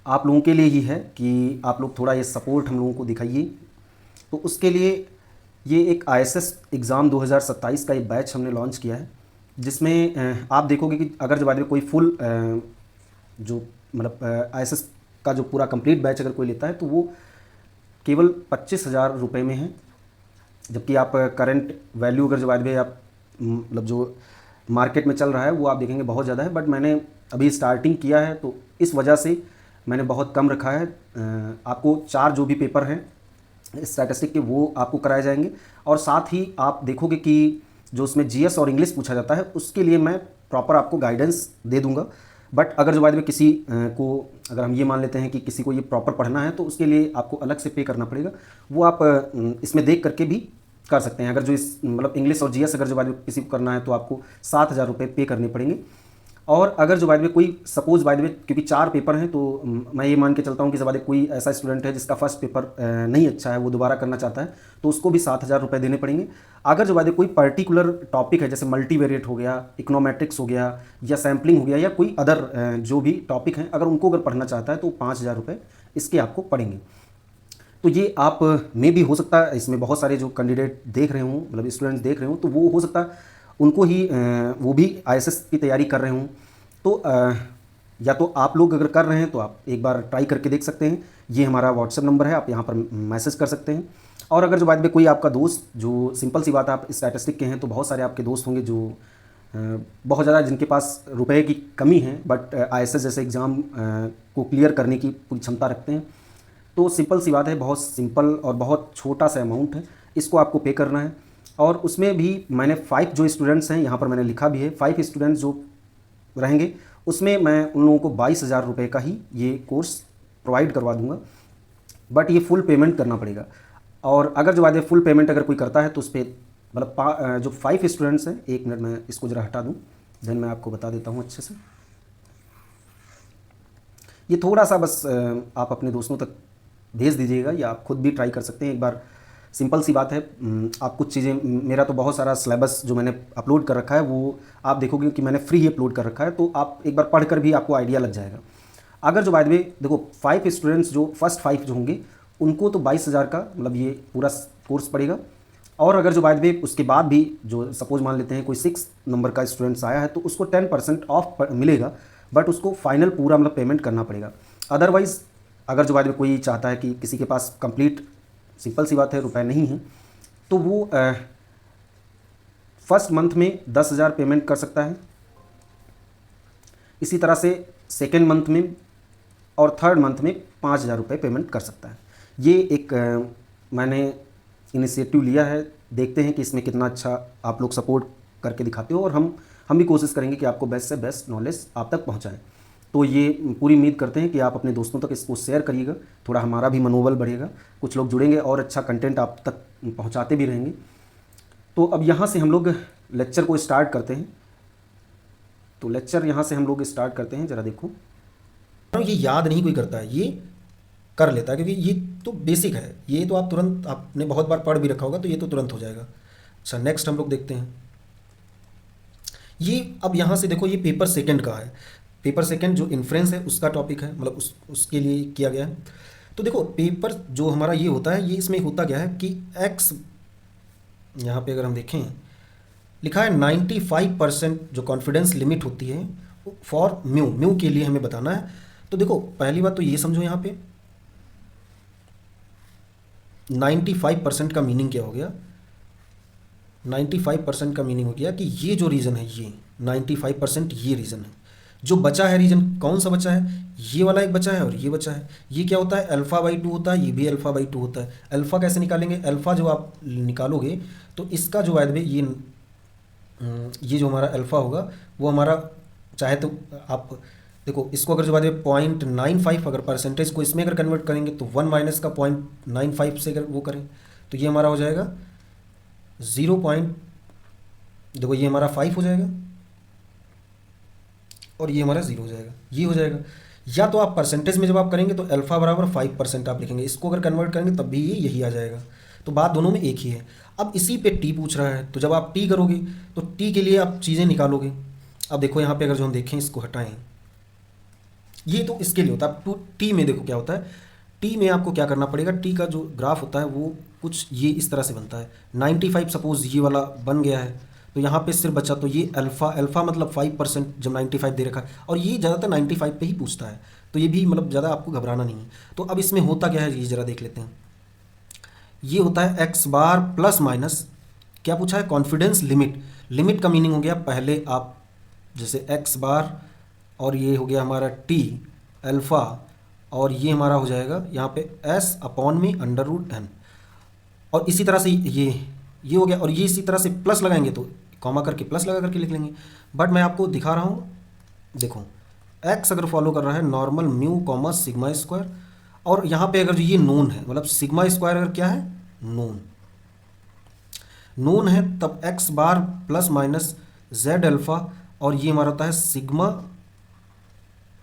आप लोगों के लिए ही है कि आप लोग थोड़ा ये सपोर्ट हम लोगों को दिखाइए। तो उसके लिए ये एक आईएसएस एग्ज़ाम 2027 का एक बैच हमने लॉन्च किया है, जिसमें आप देखोगे कि अगर जो बाद में कोई फुल जो मतलब आईएसएस का जो पूरा कंप्लीट बैच अगर कोई लेता है तो वो केवल 25,000 रुपये में है। जबकि आप करंट वैल्यू अगर जो बाद में आप मतलब जो मार्केट में चल रहा है वो आप देखेंगे बहुत ज़्यादा है, बट मैंने अभी स्टार्टिंग किया है तो इस वजह से मैंने बहुत कम रखा है। आपको 4 जो भी पेपर हैं स्टैटिस्टिक के वो आपको कराए जाएंगे, और साथ ही आप देखोगे कि जो उसमें जीएस और इंग्लिश पूछा जाता है उसके लिए मैं प्रॉपर आपको गाइडेंस दे दूंगा। बट अगर जो बाद में किसी को अगर हम ये मान लेते हैं कि किसी को ये प्रॉपर पढ़ना है तो उसके लिए आपको अलग से पे करना पड़ेगा, वो आप इसमें देख करके भी कर सकते हैं। अगर जो इस मतलब इंग्लिश और जीएस अगर जो बाद में किसी को करना है तो आपको 7,000 रुपये पे करने पड़ेंगे। और अगर जो बाद में कोई सपोज बाद में क्योंकि 4 पेपर हैं तो मैं ये मान के चलता हूँ कि जब बाद में कोई ऐसा स्टूडेंट है जिसका फर्स्ट पेपर नहीं अच्छा है, वो दोबारा करना चाहता है, तो उसको भी 7,000 रुपये देने पड़ेंगे। अगर जो बाद में कोई पर्टिकुलर टॉपिक है जैसे मल्टीवेरिएट हो गया, इकोनोमेट्रिक्स हो गया, या सैम्पलिंग हो गया, या कोई अदर जो भी टॉपिक हैं अगर उनको अगर पढ़ना चाहता है तो 5,000 रुपये इसके आपको पड़ेंगे। तो ये आप में भी हो सकता है इसमें बहुत सारे जो कैंडिडेट देख रहे हों, मतलब स्टूडेंट्स देख रहे हों, तो वो हो सकता है उनको ही वो भी आईएसएस की तैयारी कर रहे हों। तो या तो आप लोग अगर कर रहे हैं तो आप एक बार ट्राई करके देख सकते हैं। ये हमारा व्हाट्सएप नंबर है, आप यहाँ पर मैसेज कर सकते हैं। और अगर जो बाद में कोई आपका दोस्त, जो सिंपल सी बात है आप स्टैटिस्टिक के हैं तो बहुत सारे आपके दोस्त होंगे जो बहुत ज़्यादा जिनके पास रुपए की कमी है बट आईएसएस जैसे एग्ज़ाम को क्लियर करने की पूरी क्षमता रखते हैं। तो सिंपल सी बात है, बहुत सिंपल और बहुत छोटा सा अमाउंट है, इसको आपको पे करना है। और उसमें भी मैंने 5 जो स्टूडेंट्स हैं यहाँ पर मैंने लिखा भी है, 5 स्टूडेंट्स जो रहेंगे उसमें मैं उन लोगों को 22,000 रुपये का ही ये कोर्स प्रोवाइड करवा दूंगा। बट ये फुल पेमेंट करना पड़ेगा। और अगर जो बाद में फुल पेमेंट अगर कोई करता है तो उस पर मतलब जो 5 स्टूडेंट्स हैं, एक मिनट में इसको ज़रा हटा दूँ, देन मैं आपको बता देता हूँ अच्छे से। ये थोड़ा सा बस आप अपने दोस्तों तक भेज दीजिएगा या आप खुद भी ट्राई कर सकते हैं एक बार। सिंपल सी बात है, आप कुछ चीज़ें, मेरा तो बहुत सारा सिलेबस जो मैंने अपलोड कर रखा है वो आप देखोगे कि मैंने फ्री ही अपलोड कर रखा है, तो आप एक बार पढ़ कर भी आपको आइडिया लग जाएगा। अगर जो बाद में देखो 5 स्टूडेंट्स जो फर्स्ट 5 जो होंगे उनको तो 22,000 का मतलब ये पूरा कोर्स पड़ेगा। और अगर जो बाद में उसके बाद भी जो सपोज मान लेते हैं कोई 6 नंबर का स्टूडेंट्स आया है तो उसको 10% ऑफ मिलेगा, बट उसको फाइनल पूरा मतलब पेमेंट करना पड़ेगा। अदरवाइज़ अगर जो बाद में कोई चाहता है कि किसी के पास कंप्लीट सिंपल सी बात है रुपए नहीं है तो वो फर्स्ट मंथ में 10,000 पेमेंट कर सकता है। इसी तरह से सेकेंड मंथ में और थर्ड मंथ में 5,000 रुपये पेमेंट कर सकता है। ये एक मैंने इनिशिएटिव लिया है, देखते हैं कि इसमें कितना अच्छा आप लोग सपोर्ट करके दिखाते हो, और हम भी कोशिश करेंगे कि आपको बेस्ट से बेस्ट नॉलेज आप तक पहुंचाएं। तो ये पूरी उम्मीद करते हैं कि आप अपने दोस्तों तक इसको शेयर करिएगा, थोड़ा हमारा भी मनोबल बढ़ेगा, कुछ लोग जुड़ेंगे और अच्छा कंटेंट आप तक पहुंचाते भी रहेंगे। तो अब यहाँ से हम लोग लेक्चर को स्टार्ट करते हैं। तो लेक्चर यहाँ से हम लोग स्टार्ट करते हैं, ज़रा देखो। ये याद नहीं कोई करता है, ये कर लेता है क्योंकि ये तो बेसिक है, ये तो आप तुरंत आपने बहुत बार पढ़ भी रखा होगा तो ये तो तुरंत हो जाएगा। अच्छा, नेक्स्ट हम लोग देखते हैं। ये अब यहाँ से देखो, ये पेपर सेकंड का है। पेपर सेकंड जो इन्फ्रेंस है उसका टॉपिक है, मतलब उसके लिए किया गया है। तो देखो पेपर जो हमारा ये होता है, ये इसमें होता क्या है कि एक्स, यहाँ पे अगर हम देखें लिखा है 95% जो कॉन्फिडेंस लिमिट होती है फॉर म्यू, म्यू के लिए हमें बताना है। तो देखो पहली बात तो ये समझो, यहाँ पे 95% का मीनिंग क्या हो गया। 95% का मीनिंग हो गया कि ये जो रीज़न है, ये 95% ये रीज़न है। जो बचा है रीज़न, कौन सा बचा है, ये वाला एक बचा है और ये बचा है। ये क्या होता है, अल्फ़ा बाई 2 होता है, ये भी अल्फ़ा बाई 2 होता है। अल्फ़ा कैसे निकालेंगे, अल्फ़ा जो आप निकालोगे तो इसका जो वायद में ये जो हमारा अल्फ़ा होगा वो हमारा, चाहे तो आप देखो इसको अगर जो बाद में 0.95 अगर परसेंटेज को इसमें अगर कन्वर्ट करेंगे तो 1 माइनस का 0.95 से अगर वो करें तो ये हमारा हो जाएगा 0 पॉइंट, देखो ये हमारा 5 हो जाएगा और ये हमारा 0 हो जाएगा, ये हो जाएगा। या तो आप परसेंटेज में जब आप करेंगे तो अल्फ़ा बराबर 5% आप लिखेंगे, इसको अगर कन्वर्ट करेंगे तब भी ये यही आ जाएगा। तो बात दोनों में एक ही है। अब इसी पे टी पूछ रहा है, तो जब आप टी करोगे तो टी के लिए आप चीज़ें निकालोगे। अब देखो यहाँ पे अगर जो हम देखें, इसको हटाएं, ये तो इसके लिए होता है। टू टी में देखो क्या होता है, टी में आपको क्या करना पड़ेगा, टी का जो ग्राफ होता है वो कुछ ये इस तरह से बनता है। 95 सपोज ये वाला बन गया है, तो यहाँ पे सिर्फ बचा तो ये अल्फ़ा, अल्फ़ा मतलब 5% जब 95 दे रखा है, और ये ज़्यादातर 95 पे ही पूछता है, तो ये भी मतलब ज़्यादा आपको घबराना नहीं है। तो अब इसमें होता क्या है ये ज़रा देख लेते हैं। ये होता है एक्स बार प्लस माइनस, क्या पूछा है, कॉन्फिडेंस लिमिट। लिमिट का मीनिंग हो गया, पहले आप जैसे एक्स बार और ये हो गया हमारा टी अल्फ़ा, और ये हमारा हो जाएगा यहाँ पे एस अपॉन में अंडर रूट एन, और इसी तरह से ये हो गया, और ये इसी तरह से प्लस लगाएंगे तो कॉमा करके प्लस लगा करके लिख लेंगे। बट मैं आपको दिखा रहा हूँ, देखो एक्स अगर फॉलो कर रहा है normal mu comma sigma square, और यहाँ पे अगर जो ये नोन है, मतलब सिग्मा स्क्वायर अगर क्या है, नोन नोन है, तब एक्स बार प्लस माइनस जेड अल्फ़ा, और ये हमारा होता है सिग्मा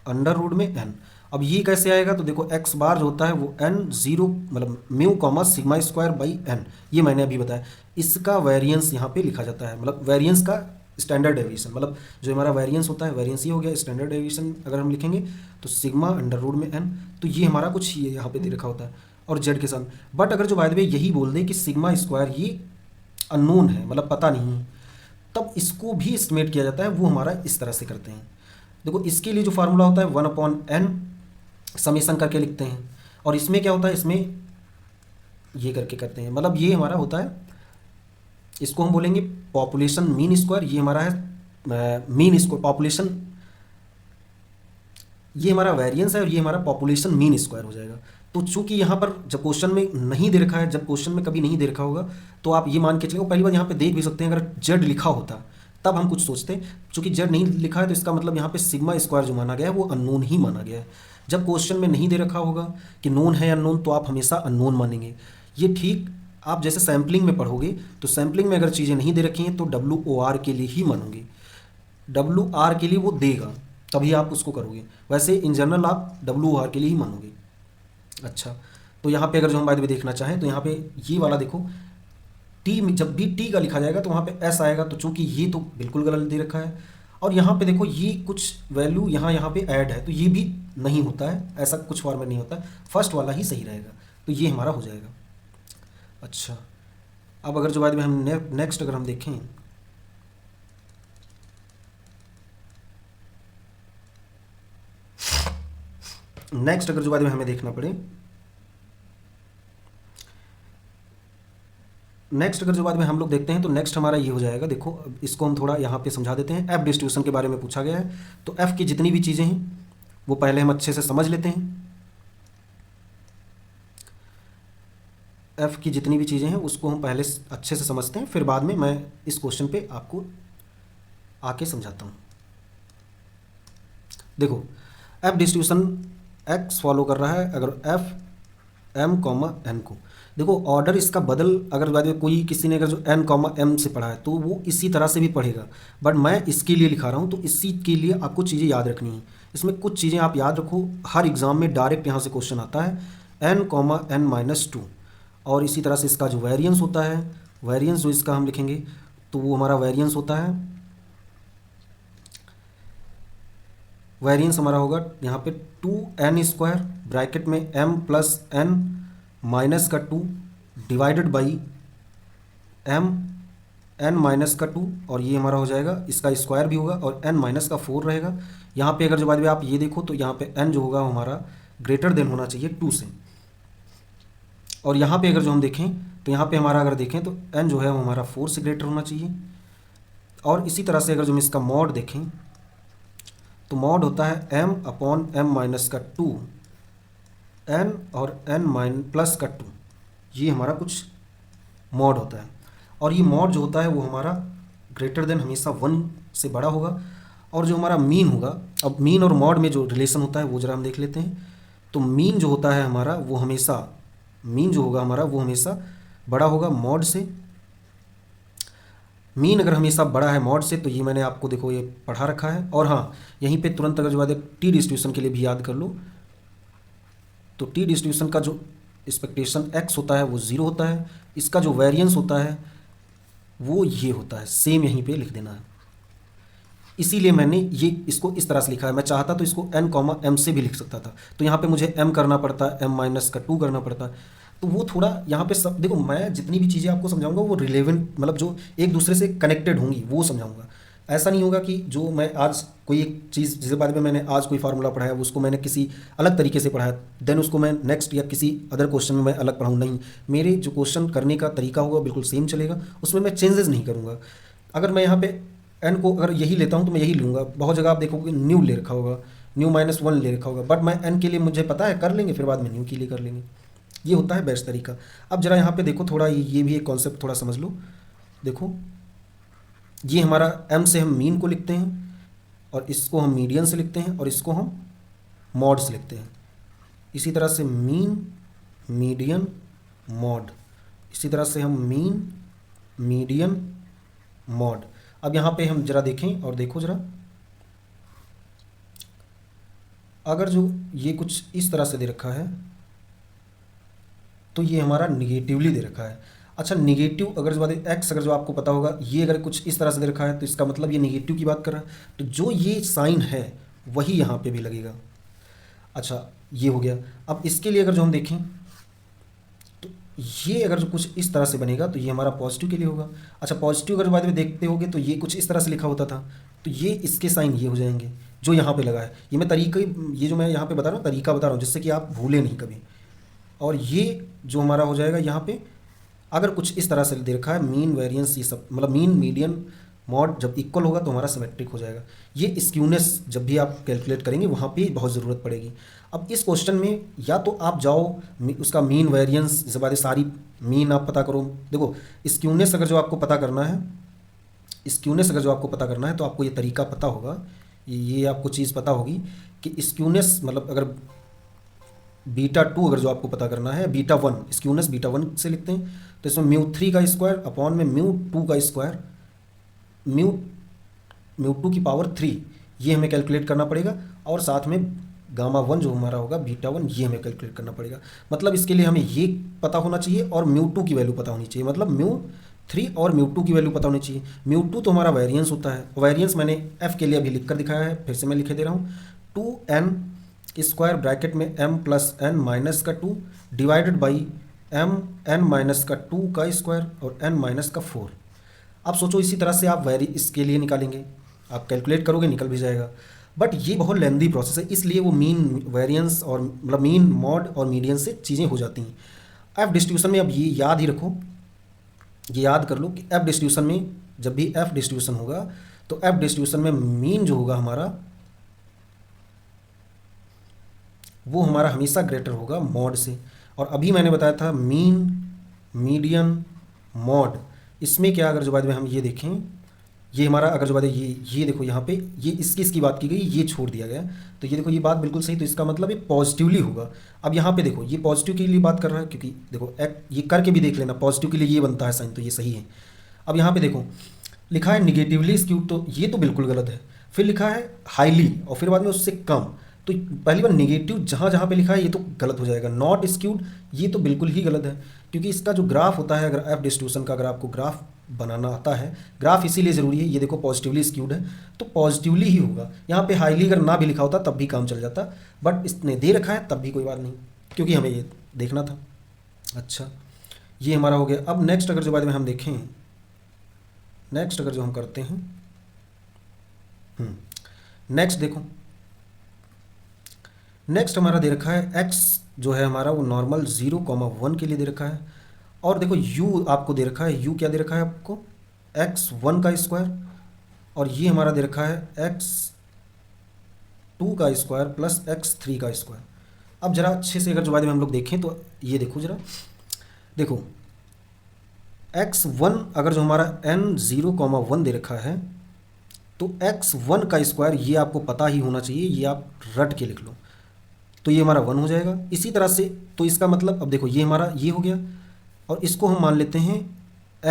अंडर रूट में एन। अब ये कैसे आएगा, तो देखो एक्स बार जो होता है वो एन जीरो मतलब mu comma sigma square by n, ये मैंने अभी बताया। इसका वेरिएंस यहाँ पे लिखा जाता है, मतलब वेरिएंस का स्टैंडर्ड डेविएशन, मतलब जो हमारा वेरिएंस होता है, वेरिएंस ये हो गया। स्टैंडर्ड डेविएशन अगर हम लिखेंगे तो सिग्मा अंडर रूट में एन, तो ये हमारा कुछ ये यहाँ पे दे रखा होता है और जेड के साथ। बट अगर जो बाय द वे यही बोल दे कि सिग्मा स्क्वायर ये अननोन है, मतलब पता नहीं है, तब इसको भी एस्टिमेट किया जाता है, वो हमारा इस तरह से करते हैं। देखो इसके लिए जो फार्मूला होता है 1/n समेशन करके लिखते हैं, और इसमें क्या होता है, इसमें ये करके करते हैं, मतलब ये हमारा होता है, इसको हम बोलेंगे पॉपुलेशन मीन स्क्वायर। ये हमारा है मीन स्क्वायर पॉपुलेशन, ये हमारा वेरिएंस है, और ये हमारा पॉपुलेशन मीन स्क्वायर हो जाएगा। तो चूंकि यहाँ पर जब क्वेश्चन में नहीं दे रखा है, जब क्वेश्चन में कभी नहीं दे रखा होगा, तो आप ये मान के चलिए, पहली बार यहाँ पे देख भी सकते हैं, अगर जेड लिखा होता तब हम कुछ सोचते। चूंकि जेड नहीं लिखा है तो इसका मतलब यहाँ पे सिग्मा स्क्वायर जो माना गया है वो अननोन ही माना गया है। जब क्वेश्चन में नहीं दे रखा होगा कि नोन है अननोन, तो आप हमेशा अननोन मानेंगे। ये ठीक आप जैसे सैम्पलिंग में पढ़ोगे, तो सैम्पलिंग में अगर चीज़ें नहीं दे रखी हैं तो WOR के लिए ही मानोगे, WR के लिए वो देगा तभी आप उसको करोगे, वैसे इन जनरल आप WOR के लिए ही मानोगे। अच्छा, तो यहाँ पे अगर जो हम बाद में देखना चाहें, तो यहाँ पे ये वाला देखो, टी में जब भी टी का लिखा जाएगा तो वहाँ पे एस आएगा, तो चूंकि ये तो बिल्कुल गलत दे रखा है, और यहाँ पे देखो ये कुछ वैल्यू यहाँ पे ऐड है, तो ये भी नहीं होता है, ऐसा कुछ फॉर्मेट नहीं होता है, फर्स्ट वाला ही सही रहेगा, तो ये हमारा हो जाएगा। अच्छा, अब अगर जो बाद में हम नेक्स्ट अगर हम देखें, नेक्स्ट अगर जो बाद में हमें देखना पड़े, नेक्स्ट अगर जो बाद में हम लोग देखते हैं, तो नेक्स्ट हमारा ये हो जाएगा। देखो इसको हम थोड़ा यहाँ पे समझा देते हैं। एफ डिस्ट्रीब्यूशन के बारे में पूछा गया है, तो एफ की जितनी भी चीज़ें हैं वो पहले हम अच्छे से समझ लेते हैं। एफ की जितनी भी चीज़ें हैं उसको हम पहले अच्छे से समझते हैं, फिर बाद में मैं इस क्वेश्चन पे आपको आके समझाता हूँ। देखो एफ डिस्ट्रीब्यूशन एक्स फॉलो कर रहा है, अगर एफ एम कॉमा एन को, देखो ऑर्डर इसका बदल, अगर बाद में कोई किसी ने अगर जो एन कॉमा एम से पढ़ा है तो वो इसी तरह से भी पढ़ेगा, बट मैं इसके लिए लिखा रहा हूँ, तो इसी के लिए आपको चीज़ें याद रखनी है। इसमें कुछ चीज़ें आप याद रखो, हर एग्ज़ाम में डायरेक्ट यहाँ से क्वेश्चन आता है, एन कॉमा एन माइनस 2, और इसी तरह से इसका जो वेरिएंस होता है, वेरिएंस जो इसका हम लिखेंगे तो वो हमारा वेरिएंस होता है, वेरिएंस हमारा होगा यहाँ पे 2n स्क्वायर ब्रैकेट में m प्लस n माइनस का 2 divided by m n minus का 2, और ये हमारा हो जाएगा, इसका स्क्वायर भी होगा और n माइनस का 4 रहेगा। यहाँ पे अगर जो बाद में आप ये देखो, तो यहाँ पे n जो होगा हमारा ग्रेटर देन होना चाहिए 2 से, और यहाँ पे अगर जो हम देखें, तो यहाँ पे हमारा अगर देखें तो n जो है वो हमारा 4 से ग्रेटर होना चाहिए। और इसी तरह से अगर जो हम इसका मॉड देखें, तो मॉड होता है m अपॉन m माइनस का 2 n और n माइन प्लस का 2, ये हमारा कुछ मॉड होता है। और ये मॉड जो होता है वो हमारा ग्रेटर देन हमेशा 1 से बड़ा होगा। और जो हमारा मीन होगा, अब मीन और मॉड में जो रिलेशन होता है वो जरा हम देख लेते हैं। तो मीन जो होता है हमारा वो हमेशा, मीन जो होगा हमारा वो हमेशा बड़ा होगा मॉड से। मीन अगर हमेशा बड़ा है मॉड से, तो ये मैंने आपको देखो ये पढ़ा रखा है। और हाँ, यहीं पे तुरंत अगर जो बात है टी डिस्ट्रीब्यूशन के लिए भी याद कर लो, तो टी डिस्ट्रीब्यूशन का जो एक्सपेक्टेशन एक्स होता है वो 0 होता है, इसका जो वेरिएंस होता है वो ये होता है, सेम यहीं पे लिख देना है। इसीलिए मैंने ये इसको इस तरह से लिखा है। मैं चाहता तो इसको n कॉमा m से भी लिख सकता था, तो यहाँ पे मुझे m करना पड़ता, m माइनस का 2 करना पड़ता। तो वो थोड़ा यहाँ पे सब देखो, मैं जितनी भी चीज़ें आपको समझाऊंगा वो रिलेवेंट, मतलब जो एक दूसरे से कनेक्टेड होंगी वो समझाऊंगा। ऐसा नहीं होगा कि जो मैं आज कोई एक चीज़ जिसके बारे में मैंने आज कोई फार्मूला पढ़ाया उसको मैंने किसी अलग तरीके से पढ़ाया, देन उसको मैं नेक्स्ट या किसी अदर क्वेश्चन में मैं अलग पढ़ाऊँ। नहीं, मेरे जो क्वेश्चन करने का तरीका होगा बिल्कुल सेम चलेगा, उसमें मैं चेंजेस नहीं करूँगा। अगर मैं यहाँ पे एन को अगर यही लेता हूँ तो मैं यही लूँगा। बहुत जगह आप देखोगे न्यू ले रखा होगा, न्यू -1 ले रखा होगा, बट मैं एन के लिए मुझे पता है कर लेंगे, फिर बाद में न्यू के लिए कर लेंगे। ये होता है बेस्ट तरीका। अब जरा यहाँ पे देखो, थोड़ा ये भी एक कॉन्सेप्ट थोड़ा समझ लो। देखो ये हमारा m से हम मीन को लिखते हैं, और इसको हम मीडियन से लिखते हैं, और इसको हम मॉड से लिखते हैं। इसी तरह से मीन, मीडियन, मॉड, इसी तरह से हम मीन, मीडियन, मॉड। अब यहाँ पे हम जरा देखें और देखो जरा, अगर जो ये कुछ इस तरह से दे रखा है तो ये हमारा निगेटिवली दे रखा है। अच्छा, निगेटिव अगर जो बात एक्स अगर जो आपको पता होगा, ये अगर कुछ इस तरह से दे रखा है तो इसका मतलब ये निगेटिव की बात कर रहा है, तो जो ये साइन है वही यहाँ पे भी लगेगा। अच्छा, ये हो गया। अब इसके लिए अगर जो हम देखें तो ये अगर जो कुछ इस तरह से बनेगा तो ये हमारा पॉजिटिव के लिए होगा। अच्छा, पॉजिटिव अगर बाद में देखते होगे तो ये कुछ इस तरह से लिखा होता था, तो ये इसके साइन ये हो जाएंगे जो यहाँ पे लगा है। ये मैं तरीका, ये जो मैं यहाँ पे बता रहा हूँ तरीका बता रहा हूँ जिससे कि आप भूलें नहीं कभी। और ये जो हमारा हो जाएगा यहाँ पे, अगर कुछ इस तरह से दे रखा है मीन, वेरिएंस, ये सब मतलब मीन, मीडियन, मॉड जब इक्वल होगा तो हमारा सिमेट्रिक हो जाएगा। ये स्क्यूनेस जब भी आप कैलकुलेट करेंगे वहाँ पे बहुत ज़रूरत पड़ेगी। अब इस क्वेश्चन में या तो आप जाओ उसका मीन, वेरिएंस, जैसे बात सारी मीन आप पता करो। देखो स्क्यूनेस अगर जो आपको पता करना है, स्क्यूनेस अगर जो आपको पता करना है तो आपको ये तरीका पता होगा, ये आपको चीज़ पता होगी कि स्क्यूनेस मतलब अगर β2 अगर जो आपको पता करना है, β1 स्क्यूनेस β1 से लिखते हैं, तो इसमें μ3 का स्क्वायर अपॉन में μ2 का स्क्वायर, μ2 की पावर 3, ये हमें कैलकुलेट करना पड़ेगा। और साथ में γ1 जो हमारा होगा β1, ये हमें कैलकुलेट करना पड़ेगा। मतलब इसके लिए हमें ये पता होना चाहिए और μ2 की वैल्यू पता होनी चाहिए, मतलब μ3 और μ2 की वैल्यू पता होनी चाहिए। μ2 तो हमारा वेरिएंस होता है, वेरिएंस मैंने f के लिए अभी लिख कर दिखाया है, फिर से मैं लिखे दे रहा हूँ, 2n स्क्वायर ब्रैकेट में m प्लस n माइनस का 2 divided by m n minus का 2 का स्क्वायर और n माइनस का 4। आप सोचो इसी तरह से आप इसके लिए निकालेंगे, आप कैलकुलेट करोगे निकल भी जाएगा, बट ये बहुत लेंदी प्रोसेस है, इसलिए वो मीन, वेरिएंस और मतलब मीन, मॉड और मीडियन से चीज़ें हो जाती हैं। एफ डिस्ट्रीब्यूशन में अब ये याद ही रखो, ये याद कर लो कि एफ डिस्ट्रीब्यूशन में जब भी एफ डिस्ट्रीब्यूशन होगा तो एफ डिस्ट्रीब्यूशन में मीन जो होगा हमारा वो हमारा हमेशा ग्रेटर होगा मॉड से। और अभी मैंने बताया था मीन, मीडियन, मॉड, इसमें क्या अगर जो बाद में हम ये देखें, ये हमारा अगर जो बात है ये देखो यहाँ पे ये इसकी बात की गई, ये छोड़ दिया गया, तो ये देखो ये बात बिल्कुल सही, तो इसका मतलब ये पॉजिटिवली होगा। अब यहाँ पे देखो ये पॉजिटिव के लिए बात कर रहा है, क्योंकि देखो ये करके भी देख लेना, पॉजिटिव के लिए ये बनता है साइन, तो ये सही है। अब यहाँ पे देखो लिखा है निगेटिवली स्क्यूड, तो ये तो बिल्कुल गलत है। फिर लिखा है हाईली और फिर बाद में उससे कम, तो पहली बार निगेटिव जहाँ जहाँ पे लिखा है ये तो गलत हो जाएगा। नॉट स्क्यूड ये तो बिल्कुल ही गलत है, क्योंकि इसका जो ग्राफ होता है, अगर एफ डिस्ट्रीब्यूशन का अगर आपको ग्राफ बनाना आता है, ग्राफ इसीलिए ज़रूरी है, ये देखो पॉजिटिवली स्क्यूड है तो पॉजिटिवली ही होगा। यहाँ पे हाईली अगर ना भी लिखा होता तब भी काम चल जाता, बट इसने दे रखा है तब भी कोई बात नहीं, क्योंकि हमें ये देखना था। अच्छा, ये हमारा हो गया। अब नेक्स्ट अगर जो बाद में हम देखें, नेक्स्ट अगर जो हम करते हैं, नेक्स्ट देखो, नेक्स्ट हमारा दे रखा है x जो है हमारा वो नॉर्मल 0,1 के लिए दे रखा है, और देखो u आपको दे रखा है, u क्या दे रखा है आपको, x1 का स्क्वायर, और ये हमारा दे रखा है x2 का स्क्वायर प्लस x3 का स्क्वायर। अब जरा अच्छे से अगर जो बाद में हम लोग देखें तो ये देखो जरा, देखो x1 अगर जो हमारा n 0,1 दे रखा है तो x1 का स्क्वायर ये आपको पता ही होना चाहिए, ये आप रट के लिख लो, तो ये हमारा 1 हो जाएगा। इसी तरह से तो इसका मतलब अब देखो ये हमारा ये हो गया, और इसको हम मान लेते हैं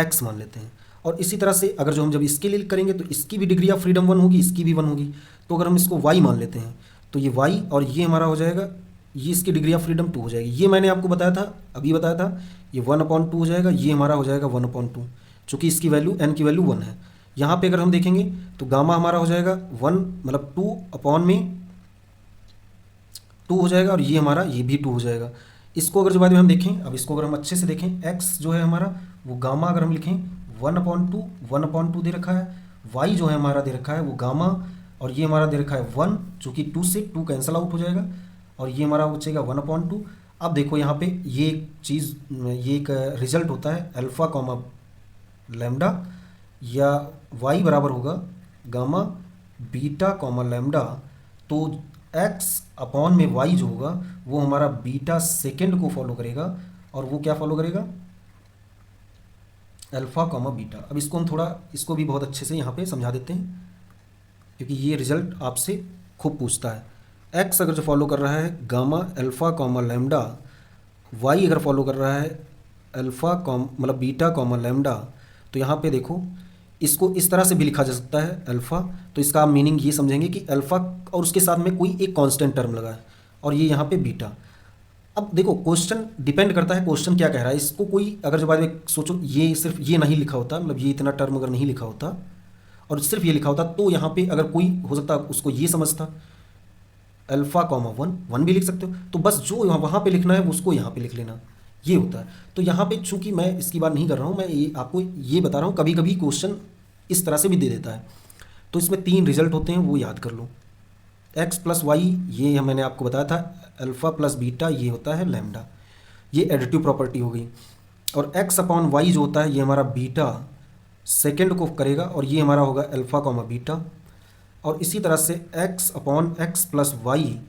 x मान लेते हैं, और इसी तरह से अगर जो हम जब इसके लिए करेंगे तो इसकी भी डिग्री ऑफ फ्रीडम 1 होगी, इसकी भी 1 होगी, तो अगर हम इसको y मान लेते हैं तो ये y और ये हमारा हो जाएगा, ये इसकी डिग्री ऑफ फ्रीडम 2 हो जाएगी। ये मैंने आपको बताया था, अभी बताया था, ये 1/2 हो जाएगा, ये हमारा हो जाएगा 1/2, चूँकि इसकी वैल्यू n की वैल्यू 1 है, यहाँ पे अगर हम देखेंगे तो गामा हमारा हो जाएगा 1 मतलब 2 अपॉन में 2 हो जाएगा, और ये हमारा ये भी 2 हो जाएगा। इसको अगर जो बाद में हम देखें, अब इसको अगर हम अच्छे से देखें, x जो है हमारा वो गामा अगर हम लिखें 1/2 दे रखा है, y जो है हमारा दे रखा है वो गामा, और ये हमारा दे रखा है 1, चूँकि 2 से 2 कैंसिल आउट हो जाएगा, और ये हमारा बचेगा 1/2। अब देखो यहाँ पे ये एक चीज़, ये एक रिजल्ट होता है अल्फ़ा कॉमा लैम्डा, या y बराबर होगा गामा बीटा कॉमा लैम्डा। तो x अपॉन में y जो होगा वो हमारा बीटा सेकेंड को फॉलो करेगा, और वो क्या फॉलो करेगा, अल्फ़ा कॉमा बीटा। अब इसको हम थोड़ा, इसको भी बहुत अच्छे से यहाँ पे समझा देते हैं, क्योंकि ये रिजल्ट आपसे खूब पूछता है। x अगर जो फॉलो कर रहा है gamma alpha comma lambda, y अगर फॉलो कर रहा है अल्फ़ा कॉम मतलब बीटा कॉमा लैम्डा, तो यहाँ पे देखो इसको इस तरह से भी लिखा जा सकता है अल्फ़ा। तो इसका आप मीनिंग ये समझेंगे कि अल्फ़ा और उसके साथ में कोई एक कांस्टेंट टर्म लगा है, और ये यहाँ पे बीटा। अब देखो क्वेश्चन डिपेंड करता है क्वेश्चन क्या कह रहा है। इसको कोई अगर जो बाद में सोचो ये सिर्फ ये नहीं लिखा होता, मतलब ये इतना टर्म अगर नहीं लिखा होता और सिर्फ ये लिखा होता, तो यहाँ पे अगर कोई हो सकता उसको ये समझता अल्फ़ा कॉमा 1 भी लिख सकते हो, तो बस जो वहाँ पे लिखना है उसको यहाँ पे लिख लेना, ये होता है। तो यहाँ पे चूंकि मैं इसकी बात नहीं कर रहा हूँ, मैं ये आपको ये बता रहा हूँ, कभी कभी क्वेश्चन इस तरह से भी दे देता है। तो इसमें 3 रिजल्ट होते हैं, वो याद कर लो। x प्लस वाई, ये मैंने आपको बताया था, अल्फ़ा प्लस बीटा ये होता है लैम्डा, ये एडिटिव प्रॉपर्टी हो गई। और x अपॉन वाई जो होता है ये हमारा बीटा सेकेंड को करेगा, और ये हमारा होगा अल्फ़ा कॉमा बीटा। और इसी तरह से x upon x plus y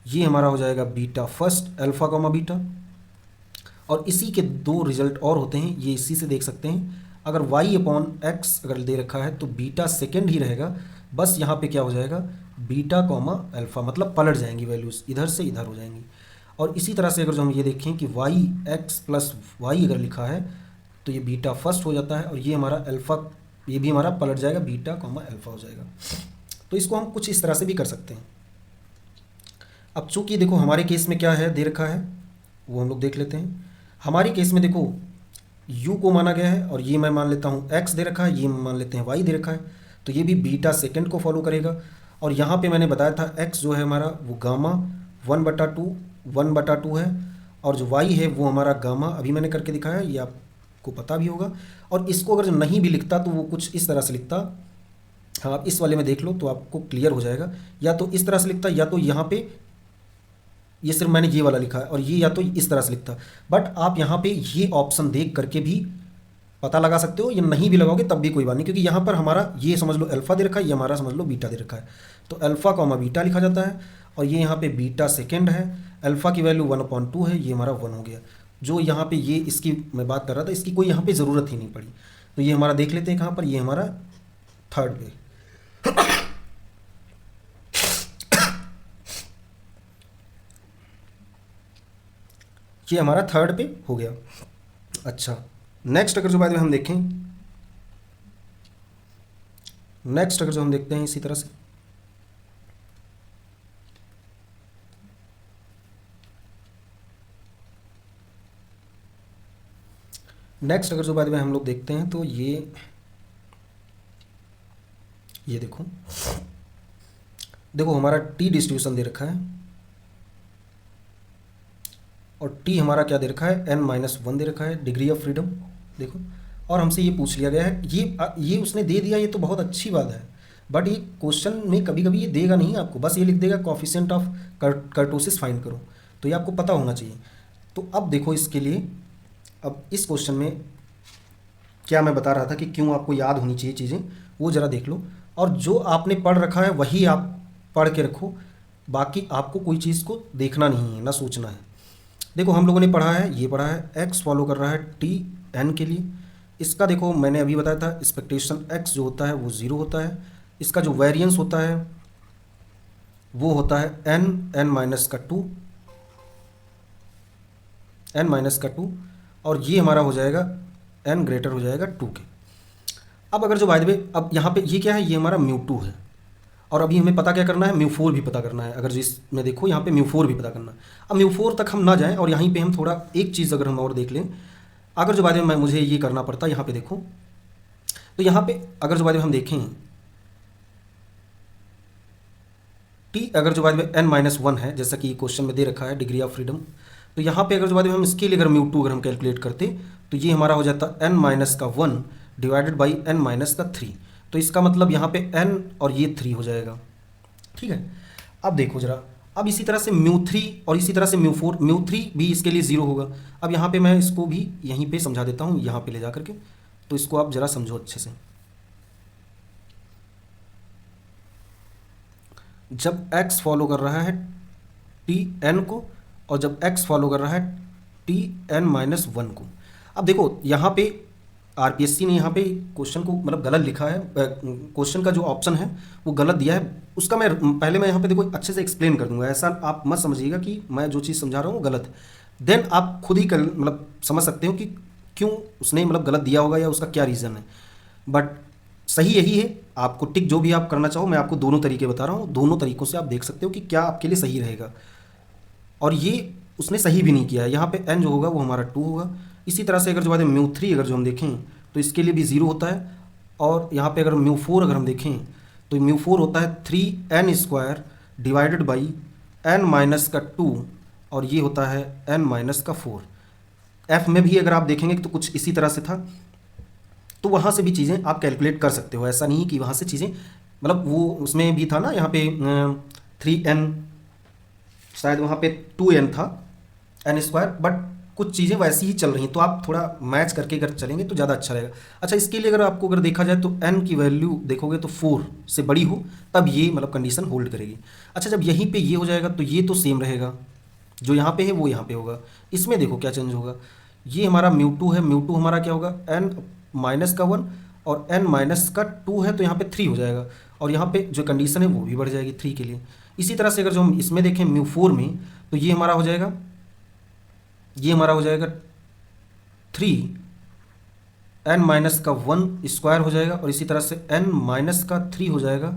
ये हमारा हो जाएगा beta first alpha comma beta. और इसी के 2 रिजल्ट और होते हैं, ये इसी से देख सकते हैं। अगर y अपॉन एक्स अगर दे रखा है तो बीटा सेकेंड ही रहेगा, बस यहाँ पे क्या हो जाएगा बीटा कॉमा अल्फ़ा, मतलब पलट जाएंगी वैल्यूज़, इधर से इधर हो जाएंगी। और इसी तरह से अगर जो हम ये देखें कि y एक्स प्लस वाई अगर लिखा है तो ये बीटा फर्स्ट हो जाता है, और ये हमारा अल्फ़ा, ये भी हमारा पलट जाएगा बीटा कॉमा अल्फ़ा हो जाएगा। तो इसको हम कुछ इस तरह से भी कर सकते हैं। अब चूँकि देखो हमारे केस में क्या है दे रखा है, वो हम लोग देख लेते हैं। हमारे केस में देखो u को माना गया है, और ये मैं मान लेता हूँ x दे रखा है, ये मान लेते हैं y दे रखा है, तो ये भी बीटा सेकेंड को फॉलो करेगा। और यहाँ पे मैंने बताया था x जो है हमारा वो गामा 1/2 है, और जो y है वो हमारा गामा, अभी मैंने करके दिखाया, ये आपको पता भी होगा। और इसको अगर जो नहीं भी लिखता तो वो कुछ इस तरह से लिखता, हाँ आप इस वाले में देख लो तो आपको क्लियर हो जाएगा। या तो इस तरह से लिखता, या तो यहाँ पे ये सिर्फ मैंने ये वाला लिखा है, और ये या तो इस तरह से लिखता। बट आप यहाँ पे ये ऑप्शन देख करके भी पता लगा सकते हो, ये नहीं भी लगाओगे तब भी कोई बात नहीं, क्योंकि यहाँ पर हमारा ये समझ लो अल्फ़ा दे रखा है, ये हमारा समझ लो बीटा दे रखा है। तो अल्फ़ा कॉमा बीटा लिखा जाता है, और ये यहाँ पे बीटा सेकेंड है, अल्फ़ा की वैल्यू 1/2 है, ये हमारा 1 हो गया। जो यहाँ पे ये इसकी मैं बात कर रहा था, इसकी कोई यहाँ पे ज़रूरत ही नहीं पड़ी। तो ये हमारा देख लेते हैं कहाँ पर, ये हमारा थर्ड पे, ये हमारा थर्ड पे हो गया। अच्छा नेक्स्ट अगर जो बाद में हम देखें, नेक्स्ट अगर जो हम देखते हैं इसी तरह से, नेक्स्ट अगर जो बाद में हम लोग देखते हैं तो ये देखो देखो हमारा टी डिस्ट्रीब्यूशन दे रखा है, और टी हमारा क्या दे रखा है n-1 दे रखा है, डिग्री ऑफ फ्रीडम देखो। और हमसे ये पूछ लिया गया है, ये उसने दे दिया, ये तो बहुत अच्छी बात है। बट ये क्वेश्चन में कभी कभी ये देगा नहीं आपको, बस ये लिख देगा कोफिशिएंट ऑफ कर्टोसिस फाइंड करो, तो ये आपको पता होना चाहिए। तो अब देखो इसके लिए, अब इस क्वेश्चन में क्या मैं बता रहा था कि क्यों आपको याद होनी चाहिए चीज़ें, वो ज़रा देख लो। और जो आपने पढ़ रखा है वही आप पढ़ के रखो, बाकी आपको कोई चीज़ को देखना नहीं है, ना सोचना है। देखो हम लोगों ने पढ़ा है, ये पढ़ा है x फॉलो कर रहा है टी एन के लिए। इसका देखो मैंने अभी बताया था एक्सपेक्टेशन x जो होता है वो 0 होता है, इसका जो वेरिएंस होता है वो होता है n-2, और ये हमारा हो जाएगा n ग्रेटर हो जाएगा 2 के। अब अगर जो बाय द वे, अब यहाँ पे ये क्या है, ये हमारा μ2 है, और अभी हमें पता क्या करना है, μ4 भी पता करना है। अगर जिसमें देखो यहाँ पे μ4 भी पता करना है। अब μ4 तक हम ना जाएं, और यहीं पे हम थोड़ा एक चीज़ अगर हम और देख लें, अगर जो बाद में मुझे ये करना पड़ता, यहाँ पे देखो तो यहाँ पे अगर जो बात हम देखें टी अगर जो बात में n-1 है, जैसा कि क्वेश्चन में दे रखा है डिग्री ऑफ फ्रीडम, तो यहाँ पे अगर जो बात में हम इसके लिए अगर μ2 अगर हम कैलकुलेट करते तो ये हमारा हो जाता n-1 डिवाइडेड बाई n-3। तो इसका मतलब यहाँ पे n और ये 3 हो जाएगा। ठीक है, अब देखो जरा, अब इसी तरह से μ3 और इसी तरह से μ4, μ3 भी इसके लिए 0 होगा। अब यहाँ पे मैं इसको भी यहीं पे समझा देता हूँ, यहाँ पे ले जा करके, तो इसको आप जरा समझो अच्छे से। जब x फॉलो कर रहा है टी एन को और जब x फॉलो कर रहा है टी n-1 को। अब देखो यहाँ पे आरपीएससी ने यहाँ पे क्वेश्चन को मतलब गलत लिखा है, क्वेश्चन का जो ऑप्शन है वो गलत दिया है। उसका मैं पहले मैं यहाँ पे देखो अच्छे से एक्सप्लेन कर दूंगा, ऐसा आप मत समझिएगा कि मैं जो चीज़ समझा रहा हूँ वो गलत है। देन आप खुद ही मतलब समझ सकते हो कि क्यों उसने मतलब गलत दिया होगा या उसका क्या रीज़न है। बट सही यही है, आपको टिक जो भी आप करना चाहो, मैं आपको दोनों तरीके बता रहा हूँ, दोनों तरीक़ों से आप देख सकते हो कि क्या आपके लिए सही रहेगा। और ये उसने सही भी नहीं किया है, यहाँ पे n जो होगा वो हमारा 2 होगा। इसी तरह से अगर जो बात है μ3 अगर जो हम देखें तो इसके लिए भी 0 होता है, और यहाँ पे अगर μ4 अगर हम देखें तो μ4 होता है 3n² डिवाइडेड बाई n-2, और ये होता है n-4। f में भी अगर आप देखेंगे तो कुछ इसी तरह से था, तो वहाँ से भी चीज़ें आप कैलकुलेट कर सकते हो। ऐसा नहीं कि वहाँ से चीज़ें मतलब वो उसमें भी था ना, यहाँ पे 3n, शायद वहाँ पे 2n था n², बट कुछ चीज़ें वैसी ही चल रही हैं, तो आप थोड़ा मैच करके अगर चलेंगे तो ज़्यादा अच्छा रहेगा। अच्छा, इसके लिए अगर आपको अगर देखा जाए तो n की वैल्यू देखोगे तो 4 से बड़ी हो तब ये मतलब कंडीशन होल्ड करेगी। अच्छा, जब यहीं पे ये हो जाएगा तो ये तो सेम रहेगा, जो यहाँ पे है वो यहाँ पे होगा। इसमें देखो क्या चेंज होगा, ये हमारा μ2 है, μ2 हमारा क्या होगा n-1 और n-2 है, तो यहाँ पे 3 हो जाएगा, और यहाँ पे जो कंडीशन है वो भी बढ़ जाएगी 3 के लिए। इसी तरह से अगर जो हम इसमें देखें μ4 में, तो ये हमारा हो जाएगा 3n-1 हो जाएगा, और इसी तरह से n-3 हो जाएगा,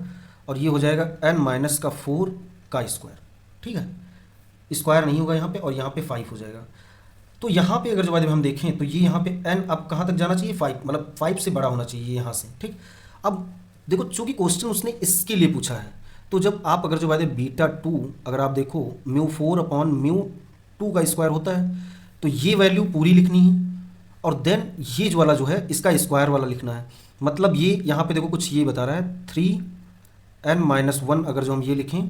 और ये हो जाएगा n-4 का स्क्वायर। ठीक है, स्क्वायर नहीं होगा यहाँ पे, और यहाँ पे 5 हो जाएगा। तो यहाँ पे अगर जो बात हम देखें तो ये यहाँ पे n अब कहाँ तक जाना चाहिए, 5, मतलब 5 से बड़ा होना चाहिए यहाँ से। ठीक, अब देखो चूंकि क्वेश्चन उसने इसके लिए पूछा है, तो जब आप अगर जो बात है β2 अगर आप देखो μ4/μ2 का स्क्वायर होता है, तो ये वैल्यू पूरी लिखनी है, और देन ये जो वाला जो है इसका स्क्वायर वाला लिखना है। मतलब ये यहाँ पे देखो कुछ ये बता रहा है 3n-1 अगर जो हम ये लिखें